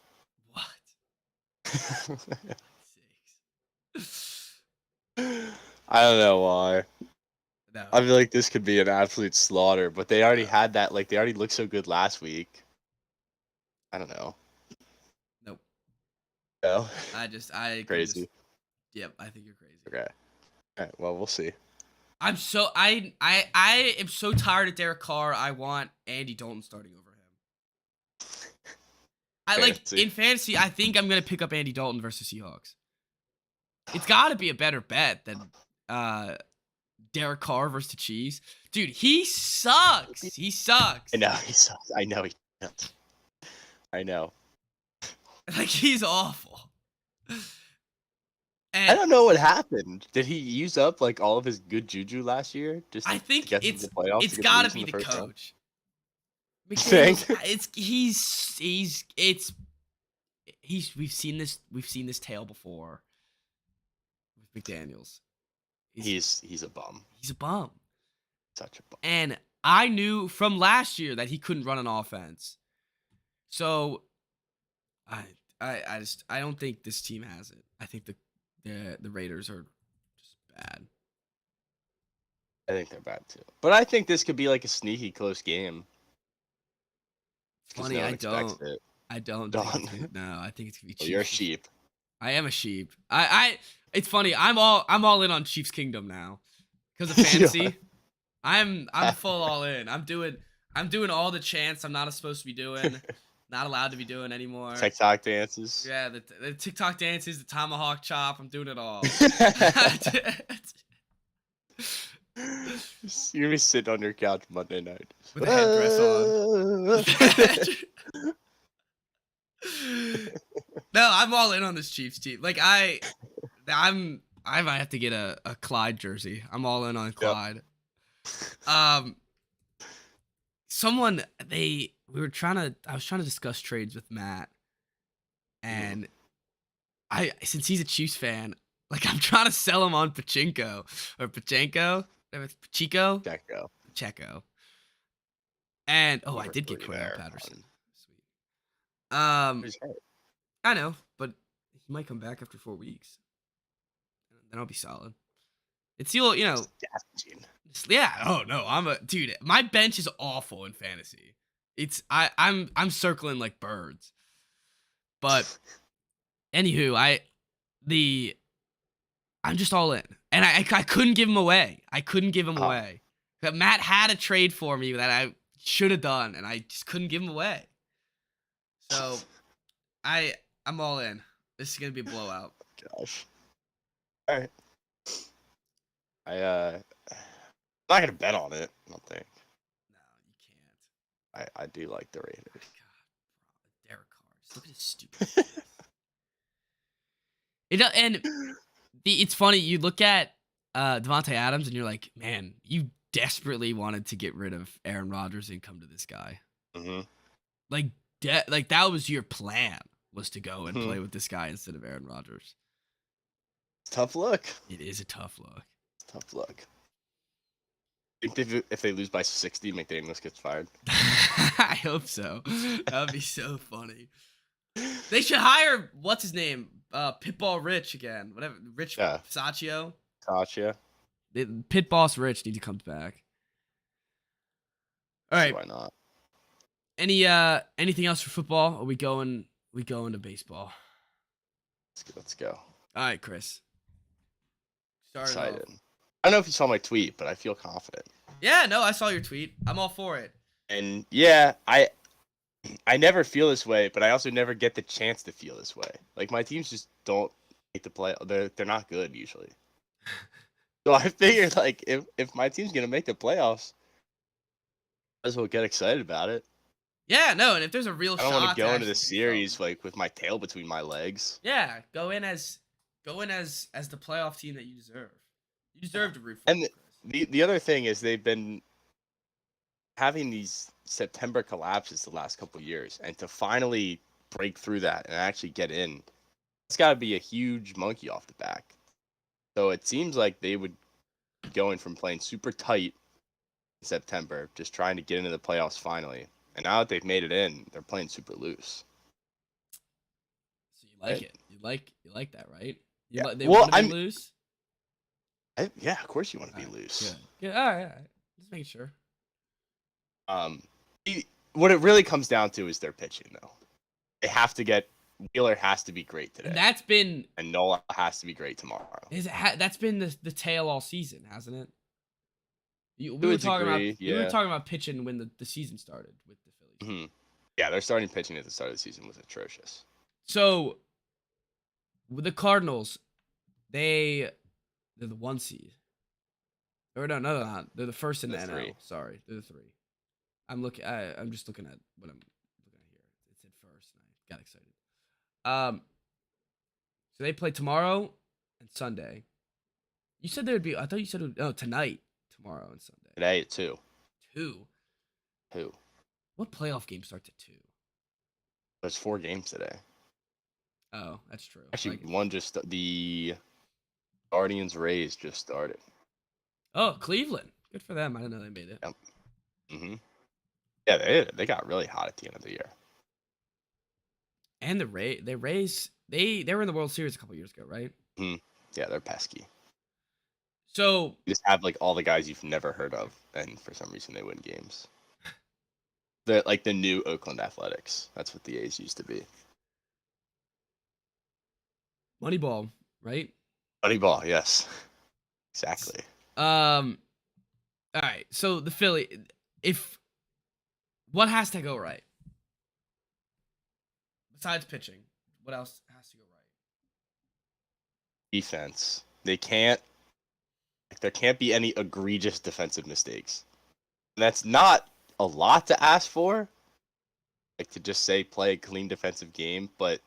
Chiefs. What? 6. I don't know why. No. I feel like this could be an absolute slaughter, but they already had that. Like, they already looked so good last week. I don't know. Nope. No. I Crazy. Yep, I think you're crazy. Okay. All right. Well, we'll see. I am so tired of Derek Carr. I want Andy Dalton starting over him. Fantasy. In fantasy, I think I'm gonna pick up Andy Dalton versus Seahawks. It's got to be a better bet than Derek Carr versus the Chiefs. Dude, he sucks. He sucks. I know he sucks. I know he does. I know. Like, he's awful. I And don't know what happened. Did he use up like all of his good juju last year just I to think get into the playoffs? it's to get got to lose in be the first round? coach. You McDaniels, think? we've seen this tale before with McDaniels. He's a bum. He's a bum. Such a bum. And I knew from last year that he couldn't run an offense. So I don't think this team has it. I think the Raiders are just bad. I think they're bad too. But I think this could be like a sneaky close game. It's funny, No one expects it. I don't Don't. think it's no, I think it's gonna be Chiefs. Well, you're a sheep. I am a sheep. It's funny, I'm all in on Chiefs Kingdom now. Because of fantasy. I'm full all in. I'm doing all the chants I'm not supposed to be doing. Not allowed to be doing ansianymore. TikTok dances. Yeah, the TikTok dances, the tomahawk chop, I'm doing it all. You're gonna be sitting on your couch Monday night With a headdress on. No, I'm all in on this Chiefs team. Like, I might have to get a Clyde jersey. I'm all in on Clyde. Yep. I was trying to discuss trades with Matt, and since he's a Chiefs fan, like, I'm trying to sell him on Pachinko. And I did get Cordell Patterson. Sweet. I know, but he might come back after 4 weeks. Then I'll be solid. It's still, yeah. Oh no, dude. My bench is awful in fantasy. I'm circling like birds. But anywho, I'm just all in, and I couldn't give him away. Away. But Matt had a trade for me that I should have done, and I just couldn't give him away. So I'm all in. This is gonna be a blowout. Gosh. All right. I'm not gonna bet on it. I don't think. No, you can't. I do like the Raiders. God, Derek Carr. Look at his stupid. It's funny. You look at Devontae Adams, and you're like, man, you desperately wanted to get rid of Aaron Rodgers and come to this guy. Mm-hmm. Like that was your plan, was to go and play with this guy instead of Aaron Rodgers. Tough look. It is a tough look. Tough luck. If they lose by 60, McDaniels gets fired. I hope so. That would be so funny. They should hire, what's his name? Pitball Rich again. Whatever. Rich Faccio. Gotcha. Pit Boss Rich needs to come back. All right. Why not? Anything else for football? Or we going to baseball? Let's go. All right, Chris. Excited. I don't know if you saw my tweet, but I feel confident. Yeah, no, I saw your tweet. I'm all for it. And yeah, I never feel this way, but I also never get the chance to feel this way. Like, my teams just don't make the play. They're not good usually. So I figured, like, if my team's gonna make the playoffs, I might as well get excited about it. Yeah, no, and if there's a real shot, I don't want to go into the series like with my tail between my legs. Yeah, go in as the playoff team that you deserve. You deserve to root for. And the other thing is, they've been having these September collapses the last couple of years, and to finally break through that and actually get in, it's got to be a huge monkey off the back. So it seems like they would be going from playing super tight in September, just trying to get into the playoffs finally, and now that they've made it in, they're playing super loose. So you like it? You like that, right? Yeah. They want to be loose. Yeah, of course you want to be Alright, loose. good. Yeah, all right. Just making sure. Um, what it really comes down to is their pitching, though. They have to get Wheeler has to be great And today, that's been and Nola has to be great tomorrow. that's been the tail all season, hasn't it? We To were a talking about degree, we were yeah. talking about pitching when the season started with the Phillies. Hmm. Yeah, their starting pitching at the start of the season was atrocious. So with the Cardinals, they're the 1 seed. Or no, they're not. They're the first in the The NL. three. Sorry, they're the 3. I'm just looking at what I'm looking at here. It said first, and I got excited. So they play tomorrow and Sunday. You said there would be. I thought you said tonight, tomorrow, and Sunday. Today at 2. 2. Who? What playoff game starts at 2? There's 4 games today. Oh, that's true. Actually, Like, one just the Guardians Rays just started. oh, Cleveland. Good for them. I didn't know they made it. Yep. Hmm. Yeah, they got really hot at the end of the year. And the Rays, they were in the World Series a couple years ago, right? Hmm. Yeah, they're pesky. So You just have like all the guys you've never heard of, and for some reason they win games. They're like the new Oakland Athletics. That's what the A's used to be. Moneyball, right? Moneyball, yes, exactly. All right. So the Philly, if what has to go right besides pitching? What else has to go right? Defense. They can't. Like, there can't be any egregious defensive mistakes. And that's not a lot to ask for. Like to just say play a clean defensive game, but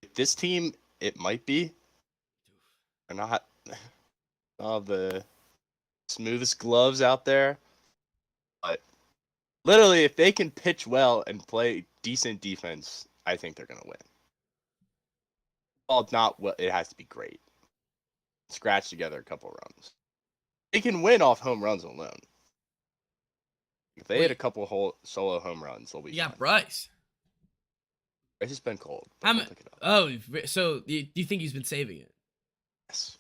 with this team, it might be. They're not all the smoothest gloves out there, but literally, if they can pitch well and play decent defense, I think they're gonna win. Well, not well. It has to be great. Scratch together a couple runs. They can win off home runs alone. If they hit a couple solo home runs, they'll be You got fine. Bryce. It's just been cold. But How he'll many? pick it up. Oh, so do you think he's been saving it? Yes.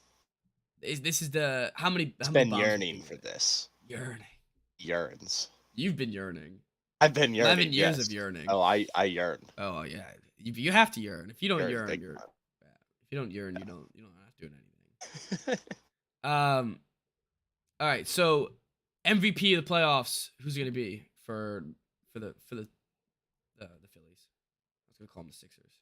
This is the how many? It's How many been bombs yearning for this. Yearning. Yearns. You've been yearning. I've been yearning. 11 years yes. of yearning. Oh, I yearned. Oh yeah, you have to yearn. If you don't Yearn yearn, big you're time. bad. If you don't yearn, you don't have to do anything. All right. So MVP of the playoffs, who's gonna be for the Phillies? I was gonna call them the Sixers.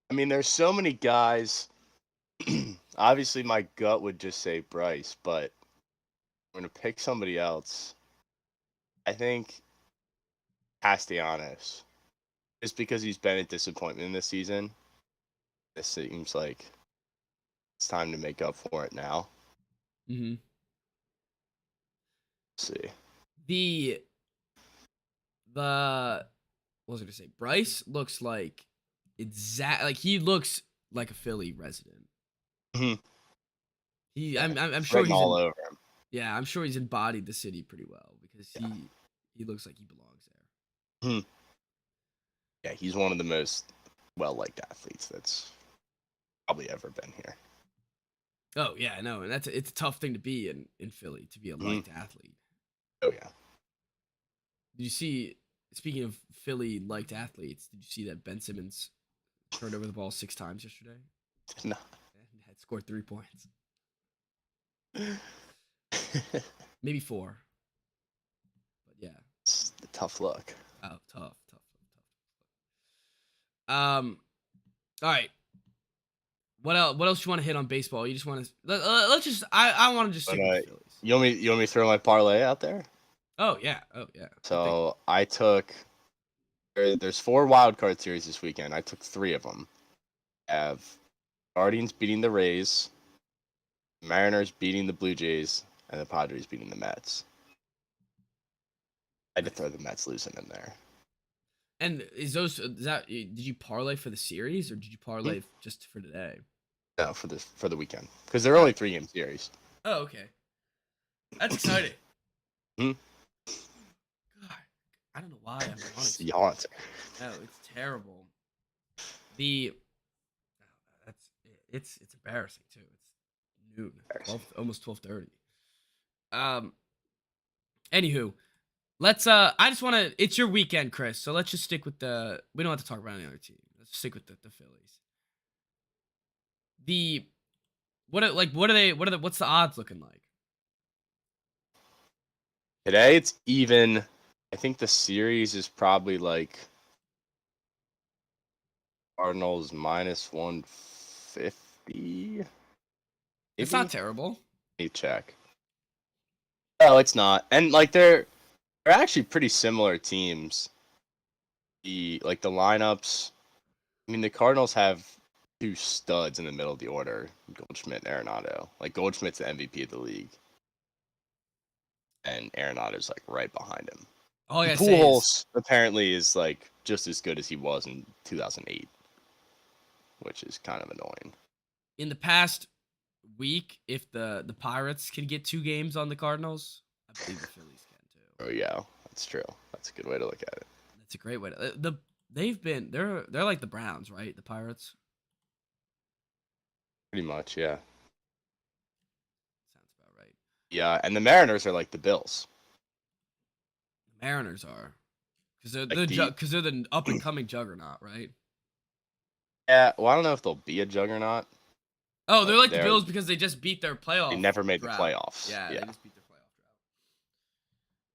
I mean, there's so many guys. Obviously, my gut would just say Bryce, but I'm gonna pick somebody else. I think Castellanos, just because he's been a disappointment this season. This seems like it's time to make up for it now. Mm-hmm. Let's see. The what was I gonna say? Bryce looks like he looks like a Philly resident. Mhm. Yeah. I'm sure Written he's all over him. Yeah, I'm sure he's embodied the city pretty well because he looks like he belongs there. Mhm. Yeah, he's one of the most well-liked athletes that's probably ever been here. Oh yeah, no, and it's a tough thing to be in Philly to be a liked athlete. Oh yeah. Did you see? Speaking of Philly liked athletes, did you see that Ben Simmons turned over the ball 6 times yesterday? No. And had scored 3 points, maybe 4. But yeah, It's a tough look. oh tough. All right. What else you want to hit on baseball? You just want to let's just I want to just stick with the Phillies. You want me to throw my parlay out there? Oh yeah. So I took. There's 4 wild card series this weekend. I took 3 of them. I have Guardians beating the Rays, Mariners beating the Blue Jays, and the Padres beating the Mets. I had to throw the Mets losing in there. And is that did you parlay for the series or did you parlay just for today? No, for the weekend because they're only 3-game series. Oh, okay. That's exciting. God, I don't know why I'm honest. Yawns. No, it's terrible. That's it. It's embarrassing too. It's noon, 12, almost 12:30. Um. Anywho, let's. I just want to. It's your weekend, Chris. So let's just stick with the. We don't have to talk about any other team. Let's stick with the Phillies. The what are they? What's the odds looking like? Today it's even. I think the series is probably like Cardinals minus 150. It's not terrible. Let me check. No, it's not. And like they're actually pretty similar teams. The lineups. I mean, the Cardinals have two studs in the middle of the order, Goldschmidt and Arenado. Like Goldschmidt's the MVP of the league, and Arenado's like right behind him. All I gotta say Pujols apparently is like just as good as he was in 2008, which is kind of annoying. in the past week, if the Pirates can get 2 games on the Cardinals, I believe the Phillies can too. Oh yeah, that's true. That's a good way to look at it. That's a great way to they're like the Browns, right? The Pirates. Pretty much, yeah. Sounds about right. Yeah, and the Mariners are like the Bills. The Mariners are because they're Like they're the up and coming juggernaut, right? Yeah, well, I don't know if they'll be a juggernaut. Oh, they're like the Bills because they just beat their playoff. They never made drought. the playoffs. Yeah, Yeah. they just beat their playoff drought.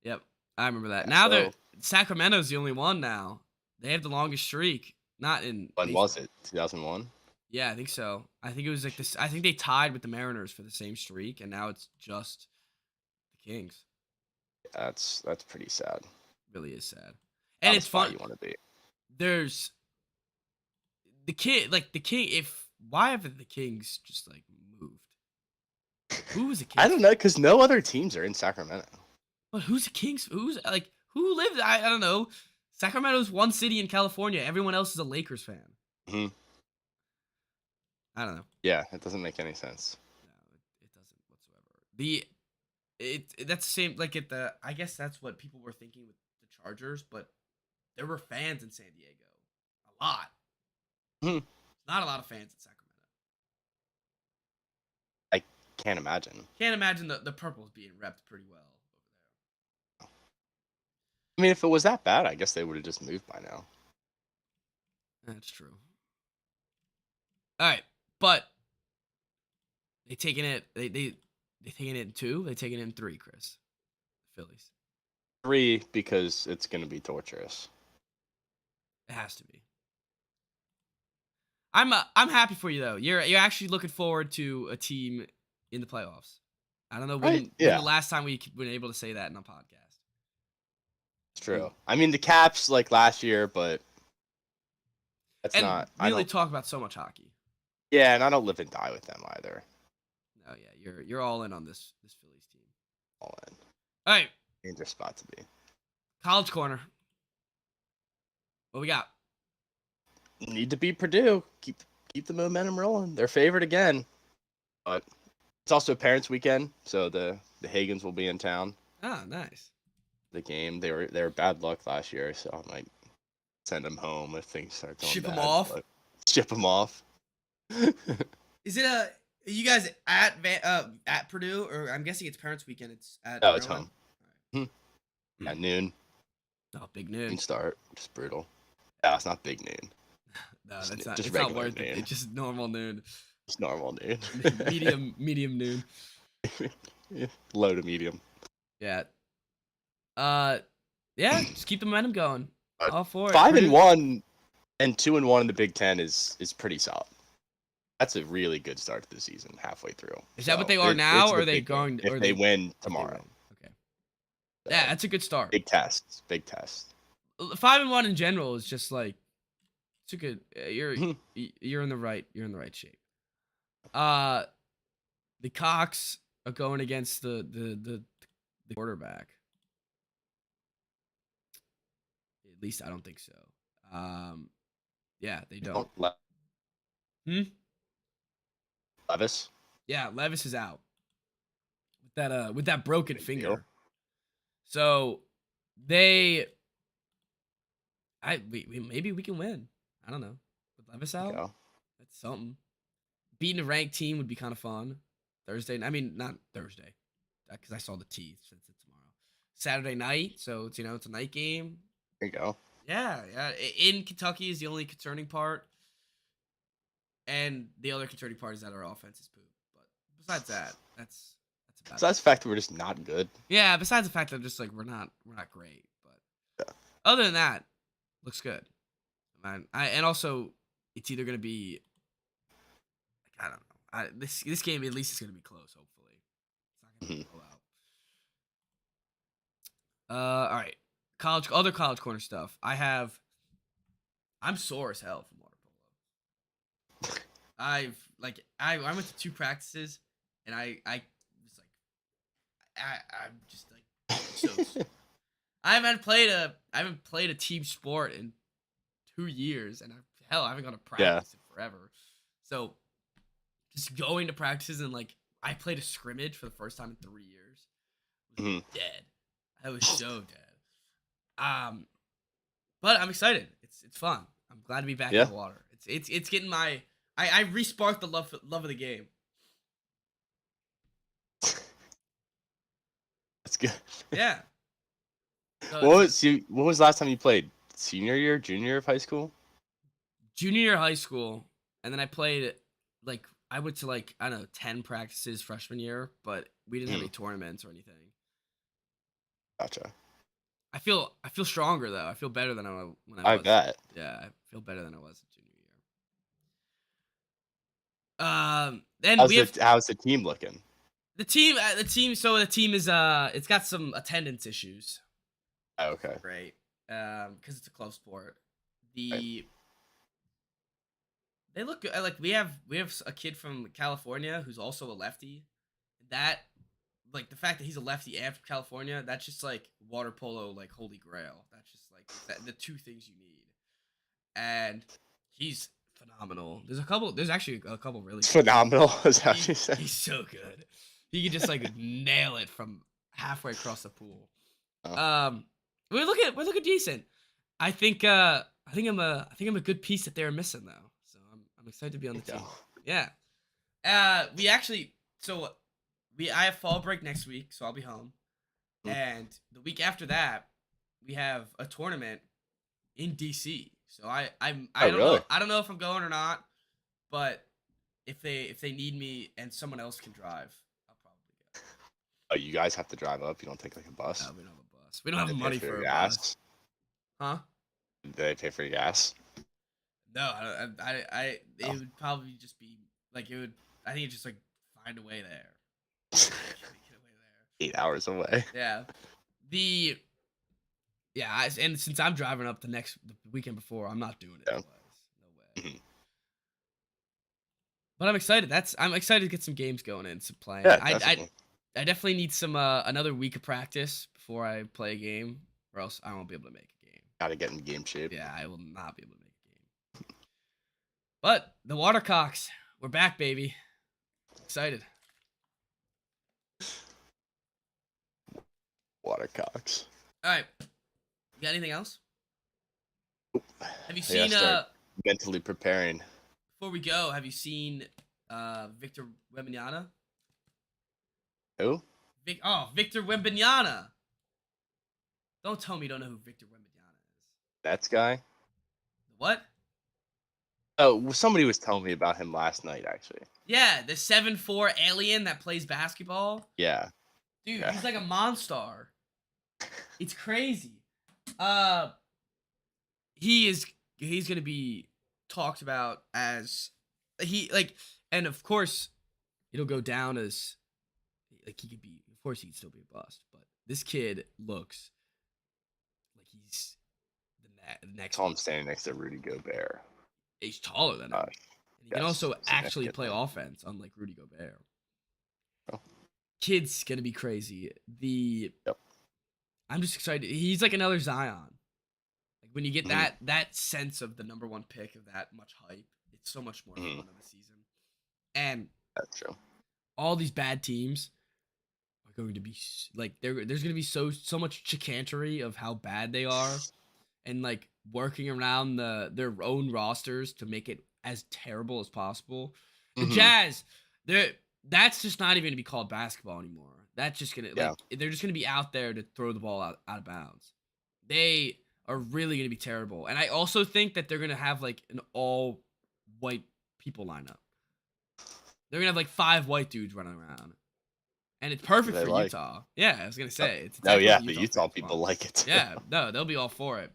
Yep, I remember that. Yeah, Now so, Sacramento's the only one now. They have the longest streak. Not in. When was it? 2001? Yeah, I think so. I think it was like this. I think they tied with the Mariners for the same streak, and now it's just the Kings. That's pretty sad. Really is sad. And it's fun. You want to be. There's the king. Why haven't the Kings just like moved? Who was the Kings? I don't know, because no other teams are in Sacramento. But who's the Kings? Who lives? I don't know. Sacramento's one city in California. Everyone else is a Lakers fan. Mm-hmm. I don't know. Yeah, it doesn't make any sense. No, it doesn't whatsoever. That's the same like at the. I guess that's what people were thinking with the Chargers, but there were fans in San Diego, a lot. Mm-hmm. Not a lot of fans in Sacramento. I can't imagine. Can't imagine the purples being repped pretty well over there. I mean, if it was that bad, I guess they would have just moved by now. That's true. All right, but they taking it. They taking it in 2. They taking it in 3. Chris, Phillies. 3 because it's gonna be torturous. It has to be. I'm happy for you though. You're actually looking forward to a team in the playoffs. I don't know when the last time we've been able to say that in a podcast. It's true. I mean, the Caps like last year, but that's not. We really talk about so much hockey. Yeah, and I don't live and die with them either. No, yeah, you're all in on this Phillies team. All in. All right. Dangerous spot to be. College corner. What we got? Need to beat Purdue. Keep the momentum rolling. They're favored again, but it's also Parents' Weekend, so the Hagans will be in town. Ah, nice. The game they were bad luck last year, so I might send them home if things start going Ship bad. them off. Ship them off. Is it are you guys at Purdue, or I'm guessing it's Parents' Weekend? It's at. No, it's home. Right. At noon. Oh, big noon. Noon start, just brutal. Yeah, it's not big noon. No, that's not. Just It's not regular worth it. noon. It's just normal noon. It's normal noon. medium noon. Low to medium. Yeah. Yeah. Just keep the momentum going. All for it. 5-1 and 2-1 in the Big Ten is pretty solid. That's a really good start to the season. Halfway through. Is that what they are now, or are they going? If they win tomorrow. Okay. Yeah, that's a good start. Big test. 5-1 in general is just like it's a good. You're in the right. You're in the right shape. The Cox are going against the quarterback. At least I don't think so. Yeah, they don't. Levis. Yeah, Levis is out with that broken finger. So maybe we can win. I don't know. With Levis out, that's something. beating a ranked team would be kind of fun. Thursday. I mean, not Thursday, because I saw the T since it's tomorrow. Saturday night, so it's it's a night game. There you go. Yeah, yeah. In Kentucky is the only concerning part, and the other concerning part is that our offense is poop. But besides that, that's about So it. that's the fact that we're just not good. Yeah, besides the fact that just like we're not great, but Yeah. other than that, looks good. Man, and also it's either gonna be like, I don't know. This game at least is gonna be close. Hopefully, it's not gonna be a blowout. All right, other college corner stuff. I'm sore as hell from water polo. I went to 2 practices, and I was like I'm just like so sore. I haven't played a team sport in 2 years, and I haven't gone to practice in forever. So just going to practices and like I played a scrimmage for the first time in 3 years. I was dead. I was so dead. But I'm excited. It's fun. I'm glad to be back in the water. It's getting my I re-sparked the love of the game. That's good. Yeah. So When was the last time you played? Senior year, junior year of high school? Junior year of high school, and then I played like I went to like I don't know 10 practices freshman year, but we didn't have any tournaments or anything. Gotcha. I feel stronger though. I feel better than when I was. I bet. Yeah, I feel better than I was in junior year. Then how's the team looking? The team. So the team is it's got some attendance issues. Oh, okay. Right. Because it's a club sport. They look good. Like we have a kid from California who's also a lefty. That like the fact that he's a lefty and from California, that's just like water polo, like holy grail. That's just like the 2 things you need. And he's phenomenal. There's actually a couple really phenomenal. Is that what you said? He's so good. He can just like nail it from halfway across the pool. Oh. We're looking decent. I think I'm a good piece that they're missing though. So I'm excited to be on the team. Yeah. I have fall break next week, so I'll be home. And the week after that, we have a tournament in DC. So I don't know if I'm going or not, but if they need me and someone else can drive, I'll probably go. Oh, you guys have to drive up. You don't take like a bus. No, we don't have a bus. We don't have money for a bus. Huh? Do they pay for your gas? No, it would probably just be like it would. I think it's just like find a way there. Get away there. 8 hours away. Yeah. And since I'm driving up the weekend before, I'm not doing it. Yeah. No way. But I'm excited. I'm excited to get some games going and some playing. Yeah, I definitely need some another week of practice before I play a game, or else I won't be able to make a game. Gotta get in game shape. Yeah, I will not be able to make a game. But the Watercocks, we're back, baby. Excited. Watercocks. All right. You got anything else? Have you Yeah, seen mentally preparing? Before we go, have you seen Victor Wembanyama? Who? Victor Wembanyama. Don't tell me you don't know who Victor Wembanyama is. That guy? What? Oh, somebody was telling me about him last night, actually. Yeah, the 7'4" alien that plays basketball. Yeah. Dude, yeah. He's like a monster. It's crazy. He's gonna be talked about as and of course it'll go down as like he could be. Of course, he could still be a bust, but this kid looks like he's the next. I'm standing next to Rudy Gobert. He's taller than him. And he can also actually play offense, unlike Rudy Gobert. Oh. Kid's gonna be crazy. I'm just excited. He's like another Zion. Like when you get that sense of the number 1 pick of that much hype, it's so much more fun of a season. And that's true. All these bad teams are going to be like there's going to be so much chicanery of how bad they are, and like working around their own rosters to make it as terrible as possible. The Mhm. Jazz, that's just not even gonna be called basketball anymore. That's just gonna Yeah. they're just gonna be out there to throw the ball out of bounds. They are really gonna be terrible. And I also think that they're gonna have like an all white people lineup. They're gonna have like 5 white dudes running around. And it's That's what perfect they for like. Utah. Yeah, I was gonna say it's Oh exactly yeah, what the Utah Utah fans people want. like it. Yeah, no, they'll be all for it.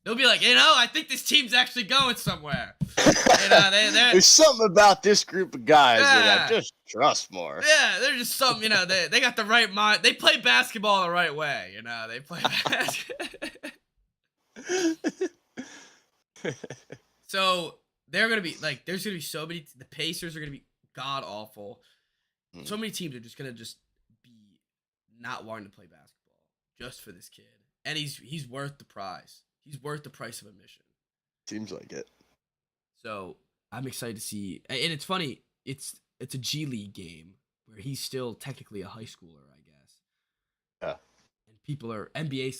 They'll be like, I think this team's actually going somewhere. They're There's something about this group of guys that I yeah, just trust more. yeah, they're just some, they got the right mind. They play basketball the right way, They play basketball. So they're gonna be like, there's gonna be so many. The Pacers are gonna be god awful. So many teams are just gonna be not wanting to play basketball just for this kid, and he's worth the price. He's worth the price of admission. Seems like it. So I'm excited to see. And it's funny. It's a G League game where he's still technically a high schooler, I guess. Yeah. And people are NBA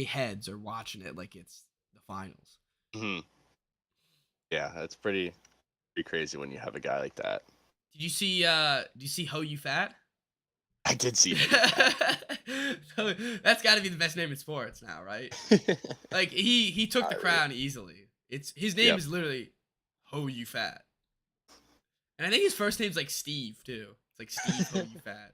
heads are watching it like it's the finals. Hmm. Yeah, that's pretty crazy when you have a guy like that. Did you see? Do you see Ho You Fat? I did see that. So that's got to be the best name in sports now, right? Like he took the crown easily. His name is literally Ho You Fat, and I think his first name's like Steve too. It's like Steve Ho You Fat.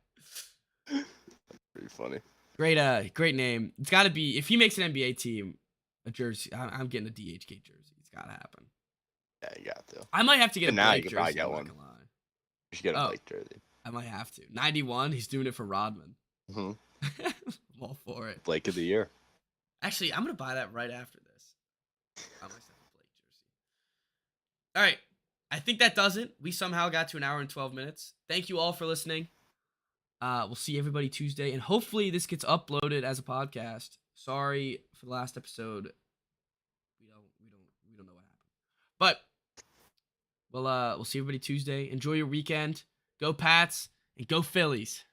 Pretty funny. Great name. It's got to be, if he makes an NBA team, a jersey. I'm getting a DHK jersey. It's got to happen. Yeah, you got to. I might have to get a Now you Blake could probably jersey. get I'm one. not gonna lie. You should get a Blake jersey. I might have to. 91. He's doing it for Rodman. Mm-hmm. I'm all for it. Blake of the year. Actually, I'm gonna buy that right after this. Buy myself a Blake jersey. All right. I think that does it. We somehow got to an hour and 12 minutes. Thank you all for listening. We'll see everybody Tuesday, and hopefully this gets uploaded as a podcast. Sorry for the last episode. We don't know what happened, but we'll see everybody Tuesday. Enjoy your weekend. Go Pats and go Phillies.